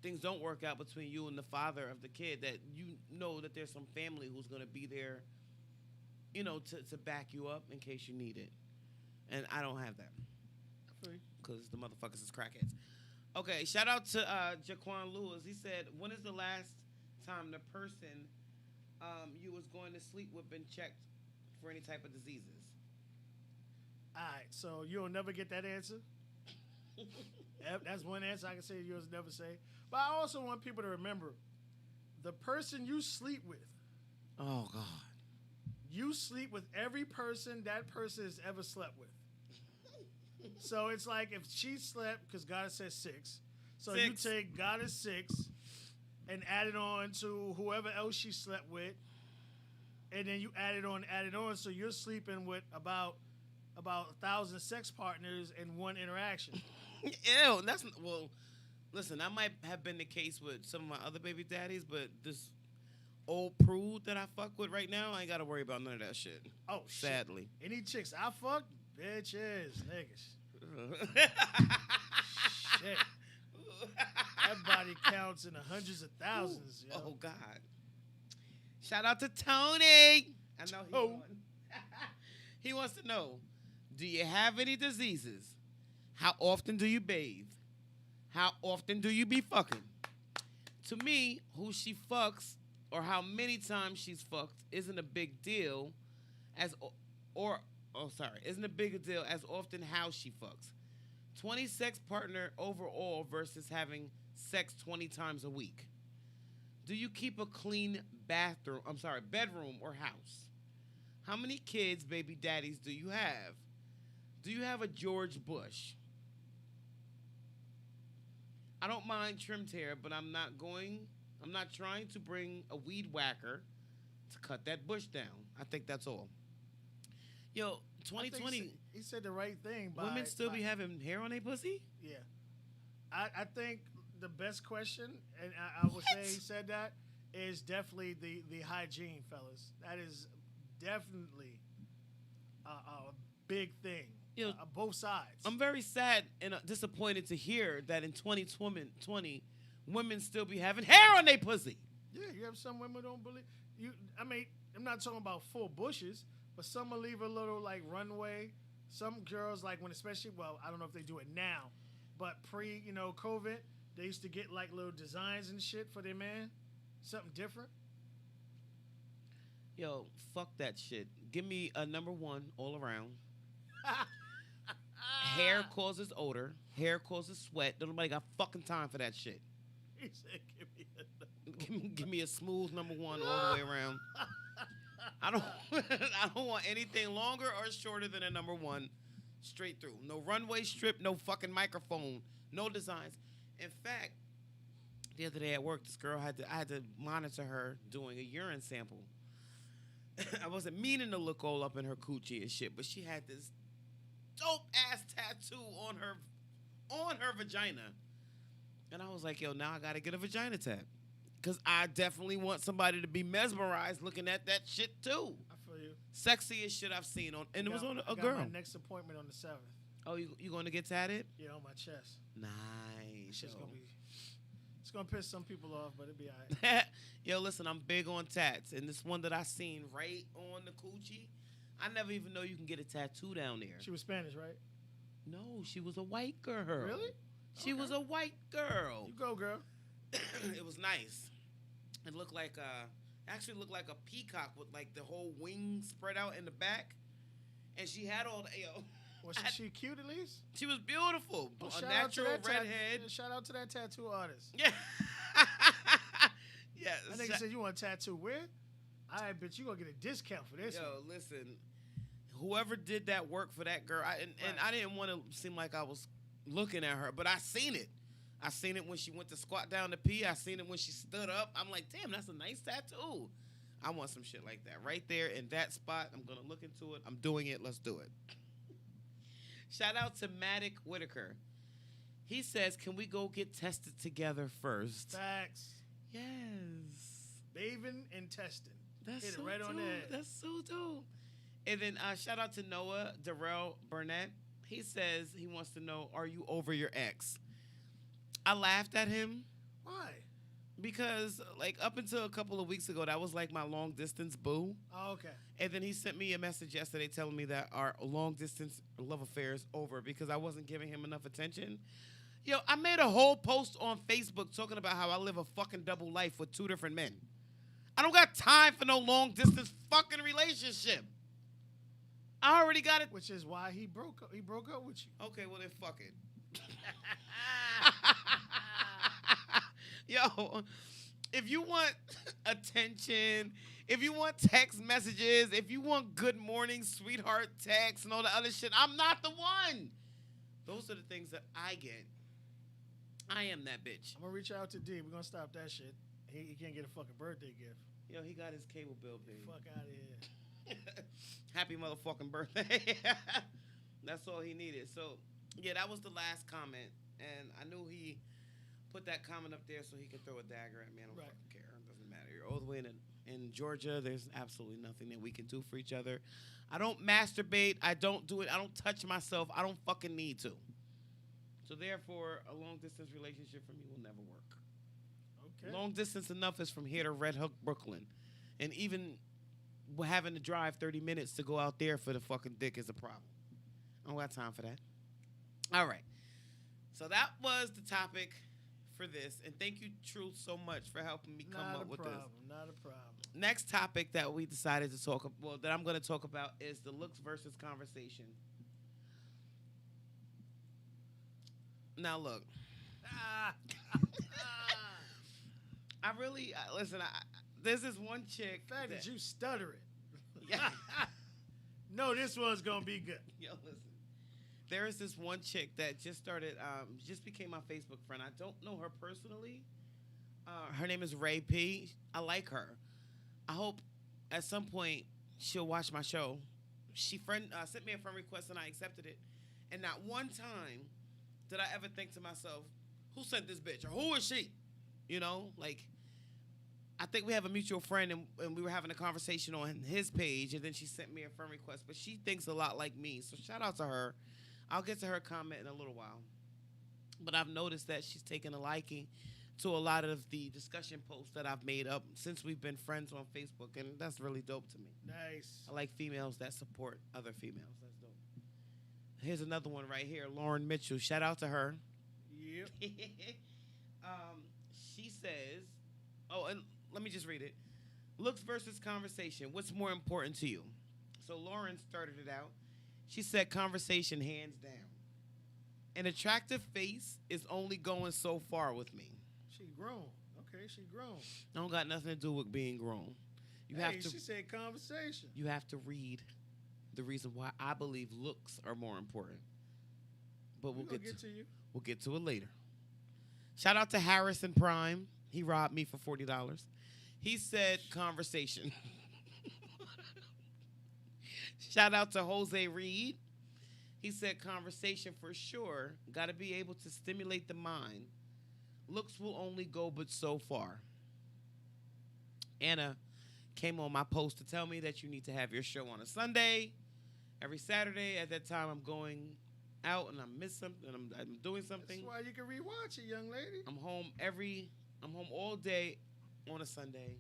things don't work out between you and the father of the kid, that you know that there's some family who's going to be there, you know, to back you up in case you need it. And I don't have that because the motherfuckers is crackheads. Okay, shout out to Jaquan Lewis. He said, when is the last time the person you was going to sleep with been checked for any type of diseases? All right, so you'll never get that answer. That's one answer I can say you'll never say. But I also want people to remember, the person you sleep with. Oh, God. You sleep with every person that person has ever slept with. So it's like if she slept, because God says 6. So you take God is 6 and add it on to whoever else she slept with. And then you add it on. So you're sleeping with about 1,000 sex partners in one interaction. Ew, well, listen, that might have been the case with some of my other baby daddies, but this old prude that I fuck with right now, I ain't got to worry about none of that shit. Oh, sadly. Shit. Any chicks I fuck, bitches, niggas. Shit. That body counts in the hundreds of thousands. Yo. Oh, God. Shout out to Tony. I know he wants to know, do you have any diseases? How often do you bathe? How often do you be fucking? To me, who she fucks or how many times she's fucked isn't a big deal isn't a big deal as often how she fucks. 20 sex partner overall versus having sex 20 times a week. Do you keep a clean bedroom or house? How many kids, baby daddies, do you have? Do you have a George Bush? I don't mind trimmed hair, but I'm not trying to bring a weed whacker to cut that bush down. I think that's all. Yo, 2020. He said the right thing. Women still be having hair on their pussy? Yeah. I think the best question, and I would say he said that, is definitely the hygiene, fellas. That is definitely a big thing. You know, both sides. I'm very sad and disappointed to hear that in 2020, women still be having hair on their pussy. Yeah, you have some women don't believe you. I mean, I'm not talking about full bushes, but some will leave a little like runway. Some girls like especially I don't know if they do it now, but pre COVID, they used to get like little designs and shit for their man, something different. Yo, fuck that shit. Give me a number 1 all around. Hair causes odor. Hair causes sweat. Nobody got fucking time for that shit. He said, give me a smooth number 1 all the way around. I don't want anything longer or shorter than a number 1 straight through. No runway strip, no fucking microphone, no designs. In fact, the other day at work, this girl I had to monitor her doing a urine sample. I wasn't meaning to look all up in her coochie and shit, but she had this dope ass tattoo on her vagina. And I was like, yo, now I gotta get a vagina tat. Cause I definitely want somebody to be mesmerized looking at that shit too. I feel you. Sexiest shit I've seen it was on a I got girl. my next appointment on the 7th. Oh, you going to get tatted? Yeah, on my chest. Nice. It's gonna piss some people off, but it'll be alright. Yo, listen, I'm big on tats, and this one that I seen right on the coochie, I never even know you can get a tattoo down there. She was Spanish, right? No, she was a white girl. Really? She was a white girl. You go, girl. It was nice. It looked like actually looked like a peacock with like the whole wing spread out in the back, and she had all the Was she cute at least? She was beautiful. Well, a natural redhead. Shout out to that tattoo artist. Yeah. Yeah, That nigga said, you want a tattoo where? I bet you gonna get a discount for this one. yo, listen. Whoever did that work for that girl, and I didn't want to seem like I was looking at her, but I seen it. I seen it when she went to squat down to pee. I seen it when she stood up. I'm like, damn, that's a nice tattoo. I want some shit like that right there in that spot. I'm gonna look into it. I'm doing it. Let's do it. Shout out to Maddock Whitaker. He says, can we go get tested together first? Facts. Yes. Bathing and testing. That's Hit so it right dope. on the head. That's so dope. And then shout out to Noah Darrell Burnett. He says he wants to know, are you over your ex? I laughed at him Why? because, like, up until a couple of weeks ago, that was like my long distance boo. Oh, okay. And then he sent me a message yesterday telling me that our long distance love affair is over because I wasn't giving him enough attention. Yo, I made a whole post on Facebook talking about how I live a fucking double life with 2 different men. I don't got time for no long distance fucking relationship. I already got it. Which is why he broke up. He broke up with you. Okay, well then fuck it. Yo, if you want attention, if you want text messages, if you want good morning, sweetheart text and all the other shit, I'm not the one. Those are the things that I get. I am that bitch. I'm gonna reach out to D. We're gonna stop that shit. He can't get a fucking birthday gift. Yo, he got his cable bill paid. Fuck out of here. Happy motherfucking birthday. That's all he needed. So, yeah, that was the last comment. And I knew he put that comment up there so he could throw a dagger at me. I don't Right. fucking care. It doesn't matter. You're all the way in Georgia. There's absolutely nothing that we can do for each other. I don't masturbate. I don't do it. I don't touch myself. I don't fucking need to. So, therefore, a long-distance relationship for me will never work. Okay. Long distance enough is from here to Red Hook, Brooklyn. And even having to drive 30 minutes to go out there for the fucking dick is a problem. I don't got time for that. All right. So that was the topic for this. And thank you, Truth, so much for helping me come up with this. Not a problem. Next topic that we decided to talk about, well, that I'm going to talk about is the looks versus conversation. Now, look. I really, listen, there's this one chick. The fact that you stutter it. Yeah. No, this one's gonna be good. Yo, listen. There is this one chick that just started, just became my Facebook friend. I don't know her personally. Her name is Ray P. I like her. I hope at some point she'll watch my show. She sent me a friend request and I accepted it. And not one time did I ever think to myself, who sent this bitch or who is she? You know, like, I think we have a mutual friend and we were having a conversation on his page and then she sent me a friend request, but she thinks a lot like me. So shout out to her. I'll get to her comment in a little while. But I've noticed that she's taken a liking to a lot of the discussion posts that I've made up since we've been friends on Facebook, and that's really dope to me. Nice. I like females that support other females. That's dope. Here's another one right here, Lauren Mitchell. Shout out to her. Yep. She says, oh, and let me just read it. Looks versus conversation. What's more important to you? So Lauren started it out. She said conversation hands down. An attractive face is only going so far with me. She grown. Okay, she grown. I don't got nothing to do with being grown. You have to. She said conversation. You have to read the reason why I believe looks are more important. But we'll get to you. We'll get to it later. Shout out to Harrison Prime. He robbed me for $40. He said conversation. Shout out to Jose Reed. He said conversation for sure. Got to be able to stimulate the mind. Looks will only go but so far. Anna came on my post to tell me that you need to have your show on a Sunday. Every Saturday at that time I'm going out and I miss something. I'm doing something. That's why you can rewatch it, young lady. I'm home all day on a Sunday,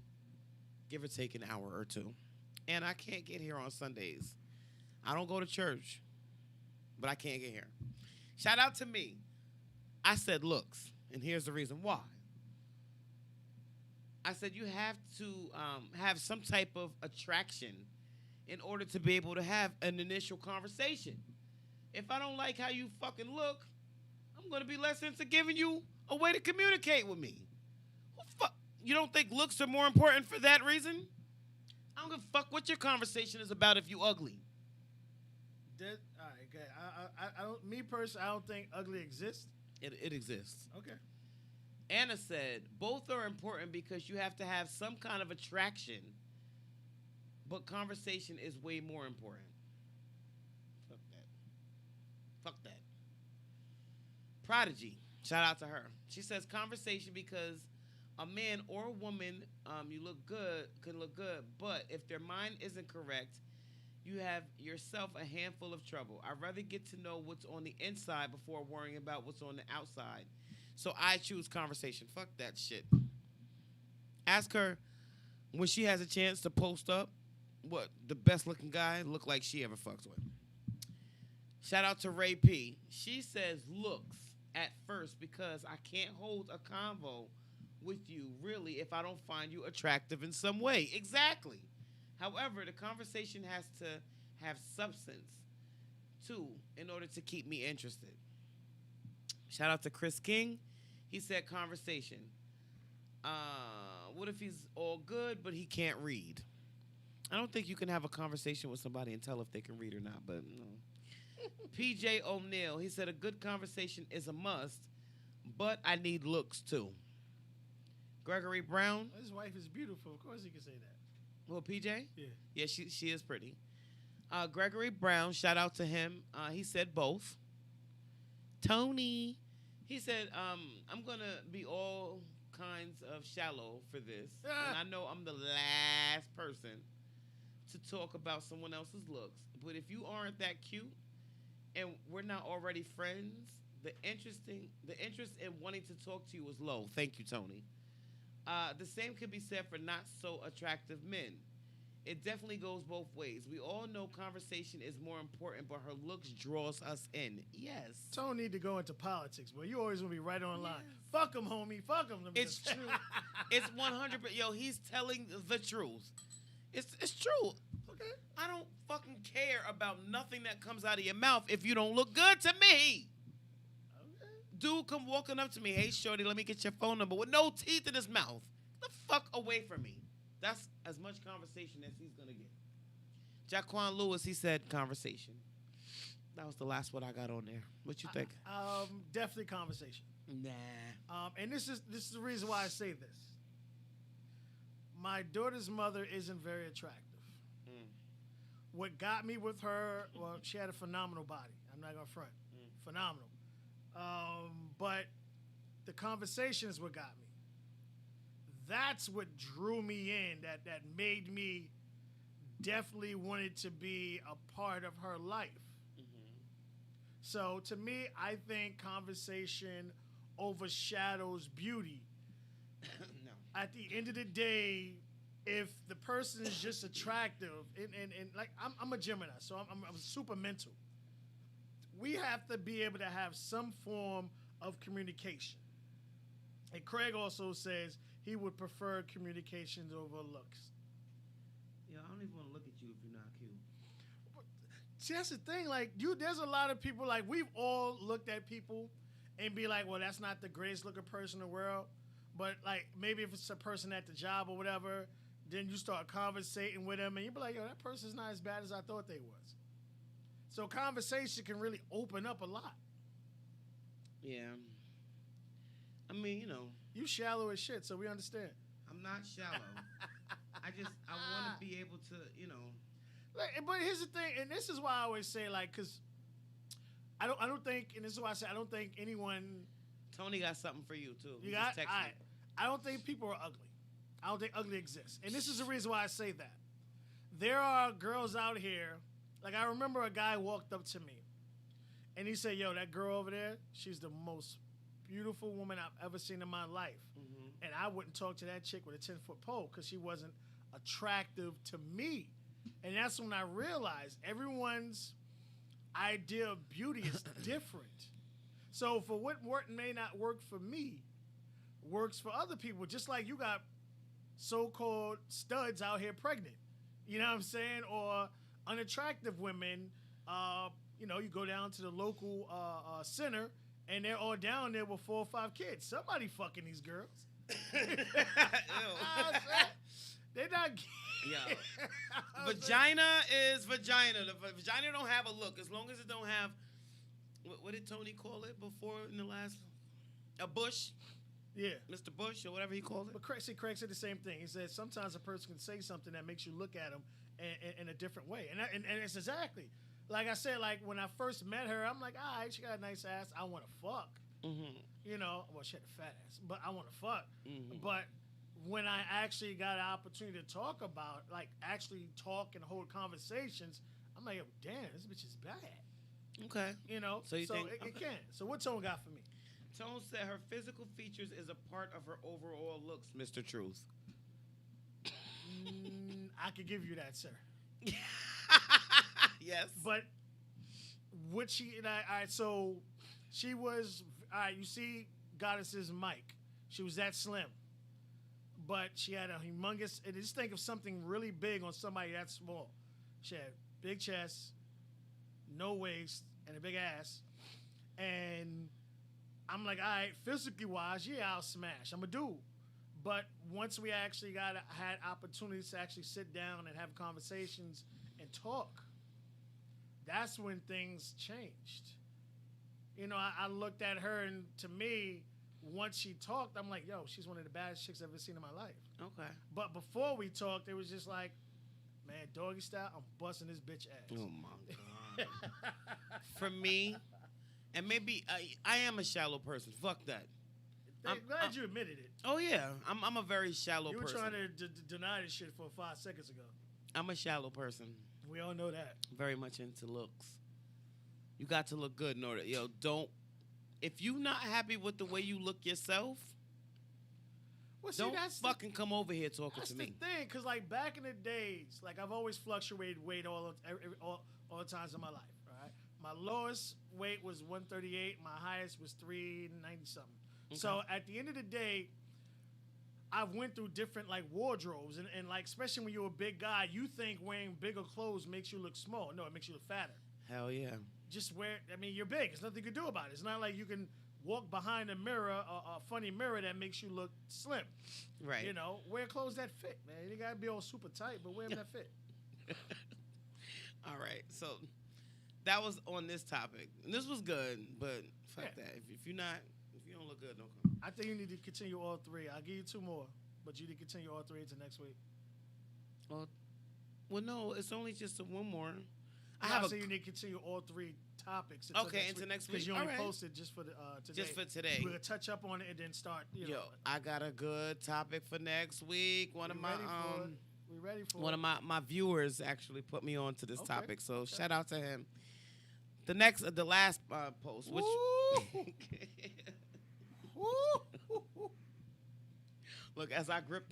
give or take an hour or two. And I can't get here on Sundays. I don't go to church, but I can't get here. Shout out to me. I said looks, and here's the reason why. I said you have to have some type of attraction in order to be able to have an initial conversation. If I don't like how you fucking look, I'm going to be less into giving you a way to communicate with me. You don't think looks are more important for that reason? I don't give a fuck what your conversation is about if you ugly. All right, okay. I don't. Me personally, I don't think ugly exists. It exists. Okay. Anna said both are important because you have to have some kind of attraction, but conversation is way more important. Fuck that. Fuck that. Prodigy. Shout out to her. She says conversation because a man or a woman, you look good, can look good, but if their mind isn't correct, you have yourself a handful of trouble. I'd rather get to know what's on the inside before worrying about what's on the outside. So I choose conversation. Fuck that shit. Ask her when she has a chance to post up what the best looking guy look like she ever fucks with. Shout out to Ray P. She says looks at first because I can't hold a convo with you really if I don't find you attractive in some way. Exactly. However, the conversation has to have substance too in order to keep me interested. Shout out to Chris King. He said conversation. What if he's all good but he can't read? I don't think you can have a conversation with somebody and tell if they can read or not, but no. PJ O'Neill, he said a good conversation is a must, but I need looks too. Gregory Brown. His wife is beautiful. Of course he can say that. Well, PJ? Yeah. Yeah, she is pretty. Gregory Brown, shout out to him. He said both. Tony, he said, I'm going to be all kinds of shallow for this. And I know I'm the last person to talk about someone else's looks. But if you aren't that cute and we're not already friends, the interest in wanting to talk to you is low. Thank you, Tony. The same could be said for not so attractive men. It definitely goes both ways. We all know conversation is more important, but her looks draws us in. Yes. Tone need to go into politics, boy. You always want to be right on line. Fuck him, homie. Fuck him. It's true. It's 100. Yo, he's telling the truth. It's true. Okay. I don't fucking care about nothing that comes out of your mouth if you don't look good to me. Okay. Dude come walking up to me, hey shorty, let me get your phone number with no teeth in his mouth. Get the fuck away from me. That's as much conversation as he's gonna get. Jaquan Lewis, he said conversation. That was the last one I got on there. What you think? Definitely conversation. Nah. And this is the reason why I say this. My daughter's mother isn't very attractive. What got me with her, well, she had a phenomenal body. I'm not gonna front. Phenomenal. But the conversation is what got me. That's what drew me in, that made me definitely wanted to be a part of her life. So to me, I think conversation overshadows beauty. No. At the end of the day, if the person is just attractive, and like I'm a Gemini, so I'm super mental. We have to be able to have some form of communication. And Craig also says he would prefer communications over looks. Yo, I don't even want to look at you if you're not cute. See, that's the thing. Like, there's a lot of people, like, we've all looked at people and be like, well, that's not the greatest looking person in the world. But, like, maybe if it's a person at the job or whatever, then you start conversating with them and you be like, yo, that person's not as bad as I thought they was. So conversation can really open up a lot. Yeah. I mean, you know. You shallow as shit, so we understand. I'm not shallow. I want to be able to, you know. Like, but here's the thing, and this is why I always say, like, because I don't think, and this is why I say I don't think anyone. Tony got something for you too. You got? I don't think people are ugly. I don't think ugly exists, and this is the reason why I say that. There are girls out here. Like, I remember a guy walked up to me, and he said, "Yo, that girl over there, she's the most beautiful woman I've ever seen in my life." Mm-hmm. And I wouldn't talk to that chick with a 10-foot pole because she wasn't attractive to me. And that's when I realized everyone's idea of beauty is different. So for what may not work for me, works for other people. Just like you got so-called studs out here pregnant. You know what I'm saying? Or unattractive women, you go down to the local center and they're all down there with 4 or 5 kids. Somebody fucking these girls. They're not. Yo. Vagina is vagina. The vagina don't have a look as long as it don't have. What did Tony call it before in the last? A bush. Yeah. Mr. Bush or whatever he called it. But Craig said the same thing. He said sometimes a person can say something that makes you look at him in a different way, and it's exactly like I said. Like when I first met her, I'm like, all right, she got a nice ass. I want to fuck. Mm-hmm. You know, well, she had a fat ass, but I want to fuck. Mm-hmm. But when I actually got an opportunity to talk about, like, actually talk and hold conversations, I'm like, oh, damn, this bitch is bad. Okay. You know, So you think- it can. So what Tone got for me? Tone said her physical features is a part of her overall looks, Mr. Truth. I could give you that, sir. Yes. But what she and I, all right, so she was, all right, you see Goddess's mic. She was that slim. But she had a humongous, and just think of something really big on somebody that small. She had big chest, no waist, and a big ass. And I'm like, all right, physically wise, yeah, I'll smash. I'm a dude. But once we actually had opportunities to actually sit down and have conversations and talk, that's when things changed. You know, I looked at her, and to me, once she talked, I'm like, yo, she's one of the baddest chicks I've ever seen in my life. Okay. But before we talked, it was just like, man, doggy style, I'm busting this bitch ass. Oh my God. For me, and maybe I am a shallow person. Fuck that. I'm glad you admitted it. Oh yeah, I'm a very shallow You were person. trying to deny this shit for 5 seconds ago. I'm a shallow person. We all know that. Very much into looks. You got to look good in order. Don't. If you not happy with the way you look yourself, Well, see, don't that's fucking come over here talking That's to the me. thing, because like back in the days, like I've always fluctuated weight all the times in my life. Right, my lowest weight was 138. My highest was 390 something. So at the end of the day, I went through different like wardrobes, and like especially when you're a big guy, you think wearing bigger clothes makes you look small. No, it makes you look fatter. Hell yeah. Just wear. I mean, you're big. There's nothing you can do about it. It's not like you can walk behind a mirror, a funny mirror that makes you look slim. Right. You know, wear clothes that fit, man. You gotta be all super tight, but wear them that fit. All right. So that was on this topic. And this was good, but fuck Yeah. that. If you don't look good, don't come. I think you need to continue all three. I'll give you 2 more, but you need to continue all 3 into next week. Well, no, it's only just one more. I I have say you need to continue all 3 topics. into next week. because you only All right. posted just for the today. Just for today. We're gonna touch up on it and then start. You Yo, know, I got a good topic for next week. One of my we ready for one it. of my viewers actually put me on to this Okay, topic, so okay. shout out to him. The last post, which Woo! look as I grip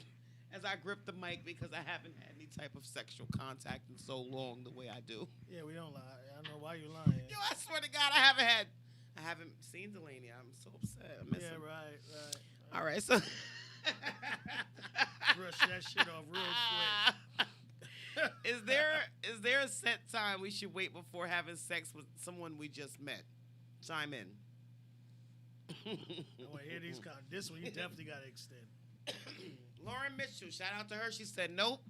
the mic because I haven't had any type of sexual contact in so long the way I do. Yeah, we don't lie. I don't know why you lying. Yo, I swear to God, I haven't seen Delaney. I'm so upset. I miss Yeah, him. right. All right, so Brush that shit off real quick. is there a set time we should wait before having sex with someone we just met? Chime in. I want to hear these kind. This one you definitely got to extend. Lauren Mitchell, shout out to her. She said nope.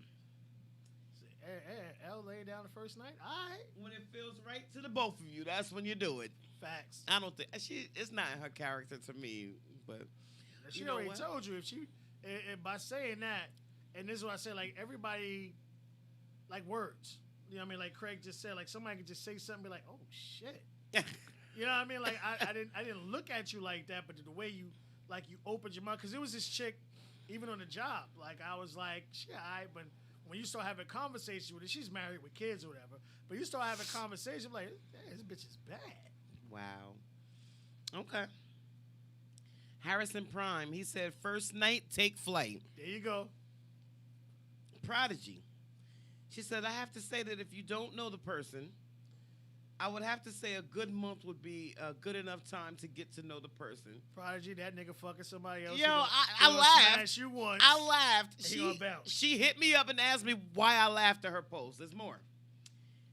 Hey, L laid down the first night. All right. When it feels right to the both of you, that's when you do it. Facts. I don't think it's not her character to me, but She you know already what? told you if she, and by saying that, and this is what I said, like everybody, like words. You know what I mean? Like Craig just said, like somebody could just say something, be like, oh shit. You know what I mean? Like I didn't look at you like that, but the way you opened your mouth, because it was this chick, even on the job. Like I was like, shit, but when you start having conversations with her, she's married with kids or whatever. But you start having conversation, like, this bitch is bad. Wow. Okay. Harrison Prime, he said, first night, take flight. There you go. Prodigy. She said, I have to say that if you don't know the person, I would have to say a good month would be a good enough time to get to know the person. Prodigy, that nigga fucking somebody else. Yo, He gonna- I he gonna laughed. Smash you once. I laughed. He gonna bounce. She hit me up and asked me why I laughed at her post. There's more.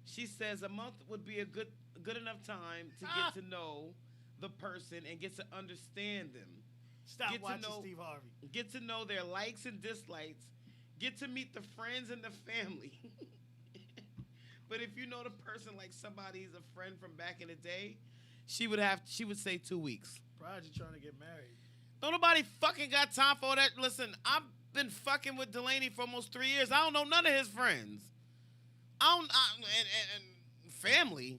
She says a month would be a good enough time to get to know the person and get to understand them. Stop Get to watching know- Steve Harvey. Get to know their likes and dislikes. Get to meet the friends and the family. But if you know the person like somebody's a friend from back in the day, she would say 2 weeks. Prodigy trying to get married. Don't nobody fucking got time for all that. Listen, I've been fucking with Delaney for almost 3 years. I don't know none of his friends. And family.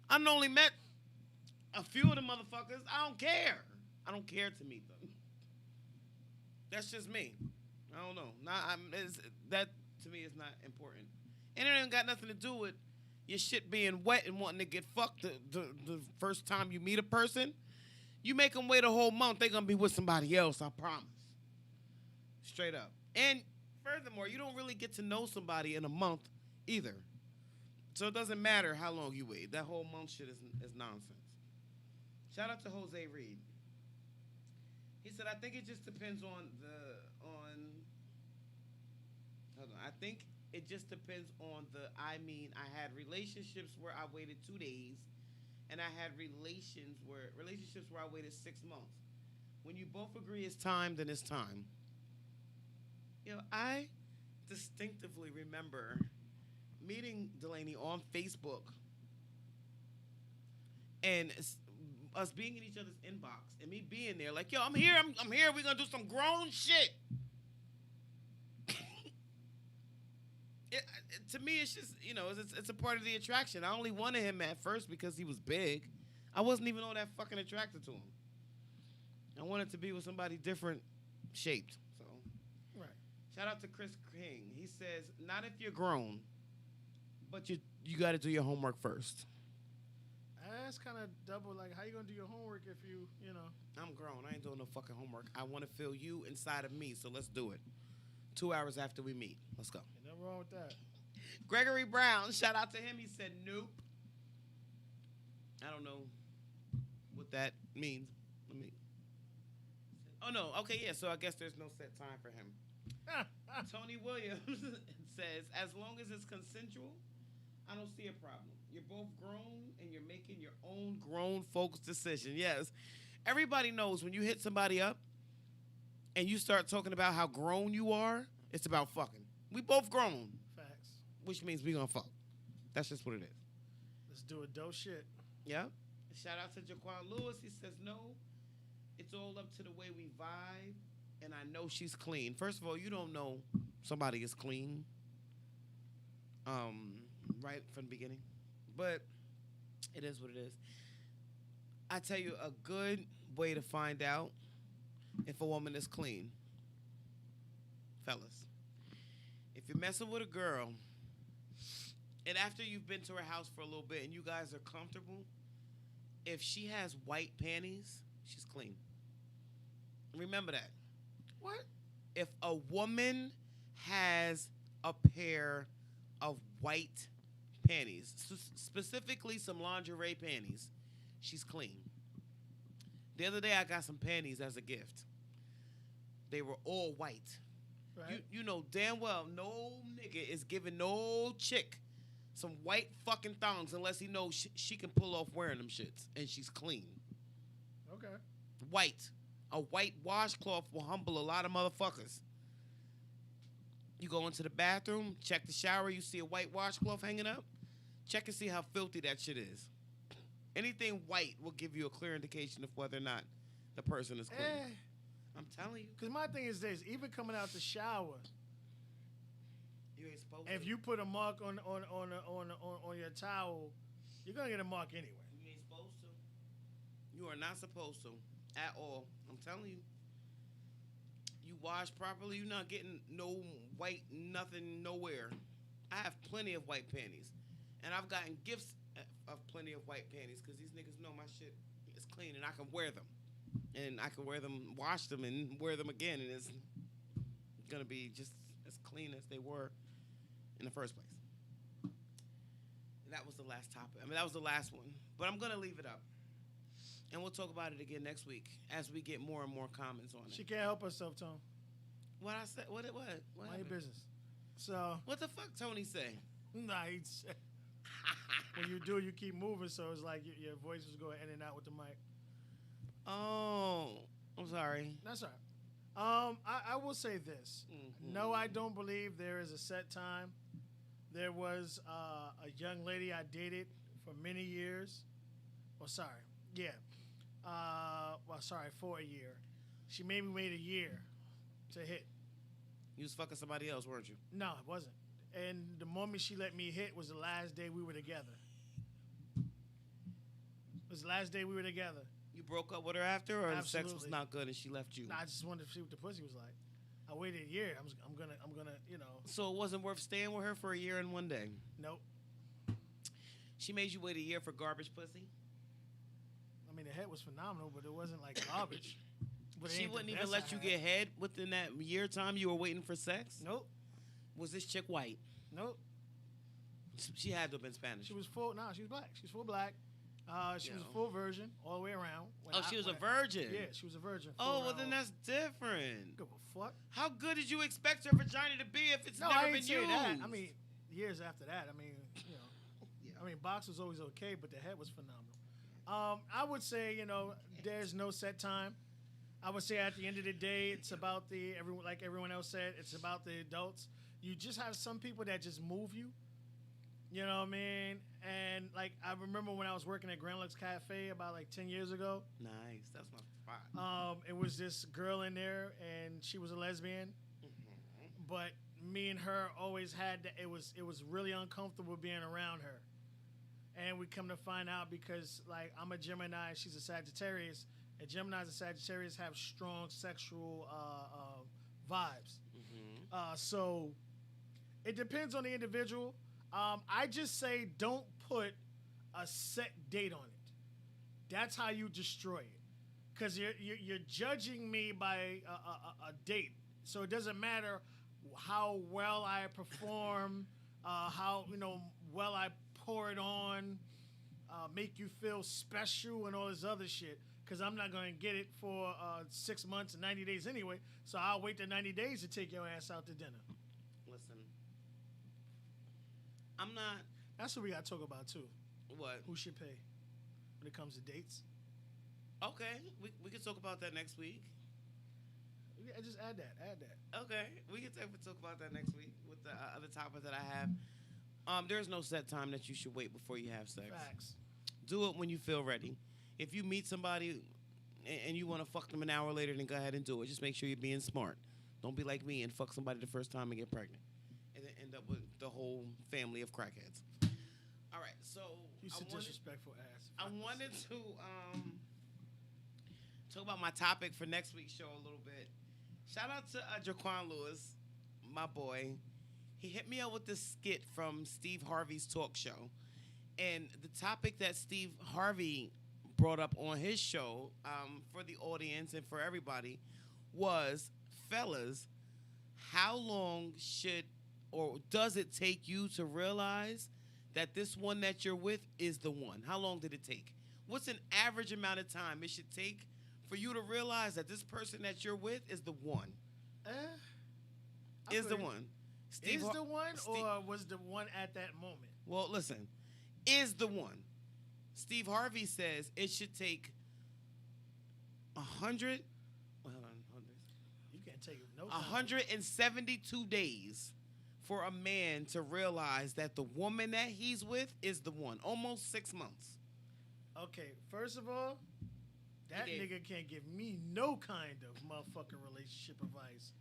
I've only met a few of the motherfuckers. I don't care. I don't care to meet them. That's just me. I don't know. That to me is not important. And it ain't got nothing to do with your shit being wet and wanting to get fucked the first time you meet a person. You make them wait a whole month, they're going to be with somebody else, I promise. Straight up. And furthermore, you don't really get to know somebody in a month either. So it doesn't matter how long you wait. That whole month shit is nonsense. Shout out to Jose Reed. He said, I think it just depends on I think it just depends on I had relationships where I waited 2 days, and I had relationships where I waited 6 months. When you both agree it's time, then it's time. I distinctively remember meeting Delaney on Facebook and us being in each other's inbox and me being there like, yo, I'm here, we're gonna do some grown shit. To me, it's just, it's a part of the attraction. I only wanted him at first because he was big. I wasn't even all that fucking attracted to him. I wanted to be with somebody different shaped. So, Right. Shout out to Chris King. He says, not if you're grown, but you got to do your homework first. That's kind of double. Like, how you gonna do your homework if you know? I'm grown. I ain't doing no fucking homework. I want to feel you inside of me, so let's do it. 2 hours after we meet. Let's go. Ain't nothing wrong with that. Gregory Brown, shout out to him. He said, nope. I don't know what that means. Oh, no. Okay, yeah, so I guess there's no set time for him. Tony Williams says, as long as it's consensual, I don't see a problem. You're both grown and you're making your own grown folks decision. Yes. Everybody knows when you hit somebody up and you start talking about how grown you are, it's about fucking. We both grown. Facts. Which means we gonna fuck. That's just what it is. Let's do a dope shit. Yeah. Shout out to Jaquan Lewis. He says, no, it's all up to the way we vibe, and I know she's clean. First of all, you don't know somebody is clean right from the beginning. But it is what it is. I tell you, a good way to find out if a woman is clean, fellas, if you're messing with a girl, and after you've been to her house for a little bit and you guys are comfortable, if she has white panties, she's clean. Remember that. What? If a woman has a pair of white panties, specifically some lingerie panties, she's clean. The other day I got some panties as a gift. They were all white. Right. You know damn well no nigga is giving no chick some white fucking thongs unless he knows she can pull off wearing them shits and she's clean. Okay. White. A white washcloth will humble a lot of motherfuckers. You go into the bathroom, check the shower, you see a white washcloth hanging up, check and see how filthy that shit is. Anything white will give you a clear indication of whether or not the person is clean. I'm telling you. Because my thing is this: even coming out the shower, You ain't supposed if to. you put a mark on your towel, you're gonna get a mark anyway. You ain't supposed to. You are not supposed to at all. I'm telling you. You wash properly, you're not getting no white nothing nowhere. I have plenty of white panties. And I've gotten gifts of plenty of white panties because these niggas know my shit is clean and I can wear them. And I can wear them, wash them, and wear them again. And it's going to be just as clean as they were in the first place. And that was the last topic. I mean, that was the last one. But I'm going to leave it up. And we'll talk about it again next week as we get more and more comments on it. She can't help herself, Tone. What I said? What? What Mind your happened? business. So, What the fuck Tony say? nah, he said, when you do, you keep moving, so it's like your voice is going in and out with the mic. Oh. I'm sorry. That's all right. I will say this. Mhm. No, I don't believe there is a set time. There was a young lady I dated for many years. Well, sorry. Yeah. Sorry, for a year. She made me wait a year to hit. You was fucking somebody else, weren't you? No, it wasn't. And the moment she let me hit was the last day we were together. It was the last day we were together. You broke up with her after, or the sex was Absolutely. not good and she left you? Nah, I just wanted to see what the pussy was like. I waited a year. I'm gonna, So it wasn't worth staying with her for a year and 1 day. Nope. She made you wait a year for garbage pussy. I mean, the head was phenomenal, but it wasn't like garbage. But it She ain't the wouldn't even best let I you had. get head within that year time you were waiting for sex. Nope. Was this chick white? Nope. She had to have been Spanish. She was full. Nah, she was black. She was full black. She was Yo. a full virgin all the way around. She was a virgin. Yeah, she was a virgin. Oh, full well around. then that's different. Give a fuck. How good did you expect her vagina to be if it's No, never I been ain't say used? that. I mean, years after that, I mean, box was always okay, but the head was phenomenal. I would say, there's no set time. I would say at the end of the day, it's about like everyone else said, it's about the adults. You just have some people that just move you. You know what I mean? And like I remember when I was working at Grand Lux Cafe about like 10 years ago. Nice, that's my spot. It was this girl in there, and she was a lesbian. But me and her always had that. It was really uncomfortable being around her. And we come to find out because like I'm a Gemini, she's a Sagittarius, and Geminis and Sagittarius have strong sexual vibes. So it depends on the individual. I just say don't put a set date on it. That's how you destroy it. Because you're judging me by a date. So it doesn't matter how well I perform, how well I pour it on, make you feel special and all this other shit. Because I'm not going to get it for 6 months and 90 days anyway. So I'll wait the 90 days to take your ass out to dinner. Listen, I'm not. That's what we got to talk about too. What? Who should pay when it comes to dates? Okay, we can talk about that next week. Yeah, just add that. Okay, we can talk about that next week with the other topic that I have. There's no set time that you should wait before you have sex. Facts. Do it when you feel ready. If you meet somebody and you want to fuck them an hour later, then go ahead and do it. Just make sure you're being smart. Don't be like me and fuck somebody the first time and get pregnant, and then end up with the whole family of crackheads. All right, so He's a disrespectful ass. I wanted to talk about my topic for next week's show a little bit. Shout out to Jaquan Lewis, my boy. He hit me up with this skit from Steve Harvey's talk show. And the topic that Steve Harvey brought up on his show for the audience and for everybody was, fellas, how long should or does it take you to realize that this one that you're with is the one? How long did it take? What's an average amount of time it should take for you to realize that this person that you're with is the one? I Is the feel- one. Is the one, Steve- or was the one at that moment? Well, listen, is the one. Steve Harvey says it should take 100. Well, hold on, hold this. You can't take no time. 172 days for a man to realize that the woman that he's with is the one. Almost 6 months. Okay, first of all, that He gave- nigga can't give me no kind of motherfucking relationship advice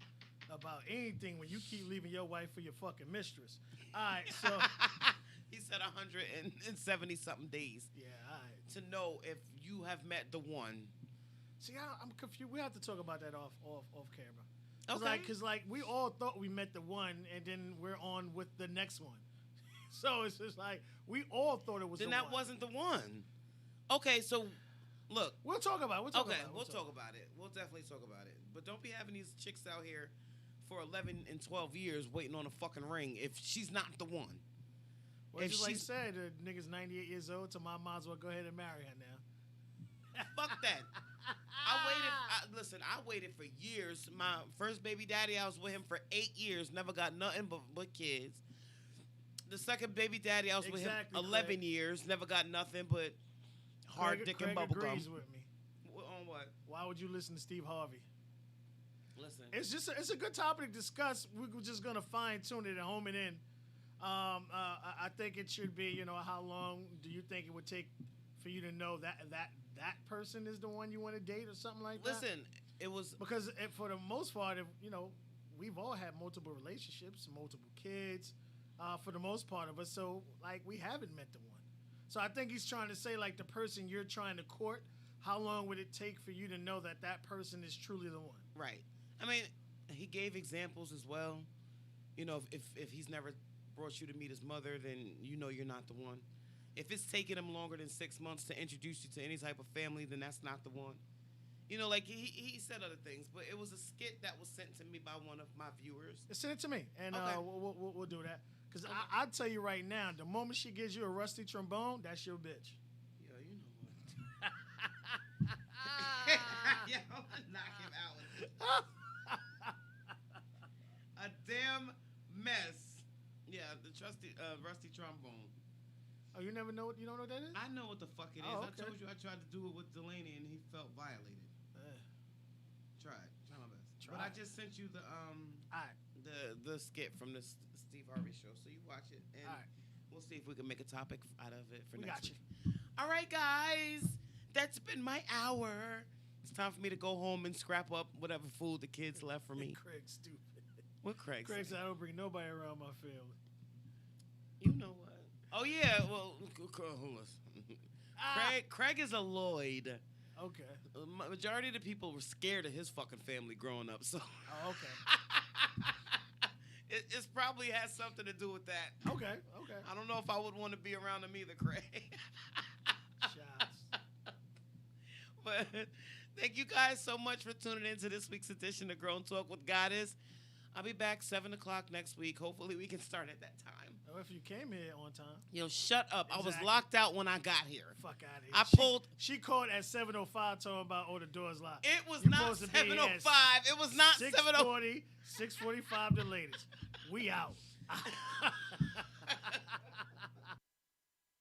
about anything when you keep leaving your wife for your fucking mistress. All right, so He said 170 something days yeah, all right. to know if you have met the one. See, I'm confused. We have to talk about that off camera. Okay. Because we all thought we met the one, and then we're on with the next one. So it's just like we all thought it was. Then the that one. wasn't the one. Okay, so look. We'll talk about it. We'll talk Okay, about it. we'll talk about it. We'll definitely talk about it. But don't be having these chicks out here for 11 and 12 years waiting on a fucking ring if she's not the one. Well, if just like you she's- said, the nigga's 98 years old, so I might as well go ahead and marry her now. Fuck that. Listen, I waited for years. My first baby daddy, I was with him for 8 years, never got nothing but kids. The second baby daddy, I was with him Exactly, 11 Craig. years, never got nothing but hard dick and bubble gum. agrees with me. On What? Why would you listen to Steve Harvey? Listen. It's a good topic to discuss. We're just gonna fine tune it and home it in. I think it should be, how long do you think it would take for you to know that person is the one you want to date or something like that? Listen, it was Because for the most part, we've all had multiple relationships, multiple kids, for the most part of us. So, like, we haven't met the one. So I think he's trying to say, like, the person you're trying to court, how long would it take for you to know that person is truly the one? right. I mean, he gave examples as well. If he's never brought you to meet his mother, then you're not the one. If it's taking him longer than 6 months to introduce you to any type of family, then that's not the one. Like he said other things, but it was a skit that was sent to me by one of my viewers. Send it to me, and Okay. we'll do that. Because Okay. I'll tell you right now, the moment she gives you a rusty trombone, that's your bitch. Yo, you know what? Yo, knock him out with this. A damn mess. Yeah, the rusty trombone. Oh, you don't know what that is? I know what the fuck it is. Oh, I okay. told you I tried to do it with Delaney and he felt violated. Try my best. But I Try. just sent you the All right. the skit from the Steve Harvey show, so you watch it and All right. we'll see if we can make a topic out of it for We next got you. week. All right, guys, that's been my hour. It's time for me to go home and scrap up whatever food the kids left for me. Craig's stupid. What Craig? Craig say? said, I don't bring nobody around my family. You know what? Oh yeah. Well, listen. Craig is a Lloyd. Okay. Majority of the people were scared of his fucking family growing up, so Oh, okay. it's probably has something to do with that. Okay. I don't know if I would want to be around him either, Craig. Shots. But thank you guys so much for tuning in to this week's edition of Grown Talk with Goddess. I'll be back 7 o'clock next week. Hopefully we can start at that time. Oh, if you came here on time, Yo, shut up. I was Exactly. locked out when I got here. fuck out of here. I pulled. She called at 7:05 talking about, the door's locked. It was You not supposed to be here at 7:05. It was not 7:05. 6:45 the latest. We out.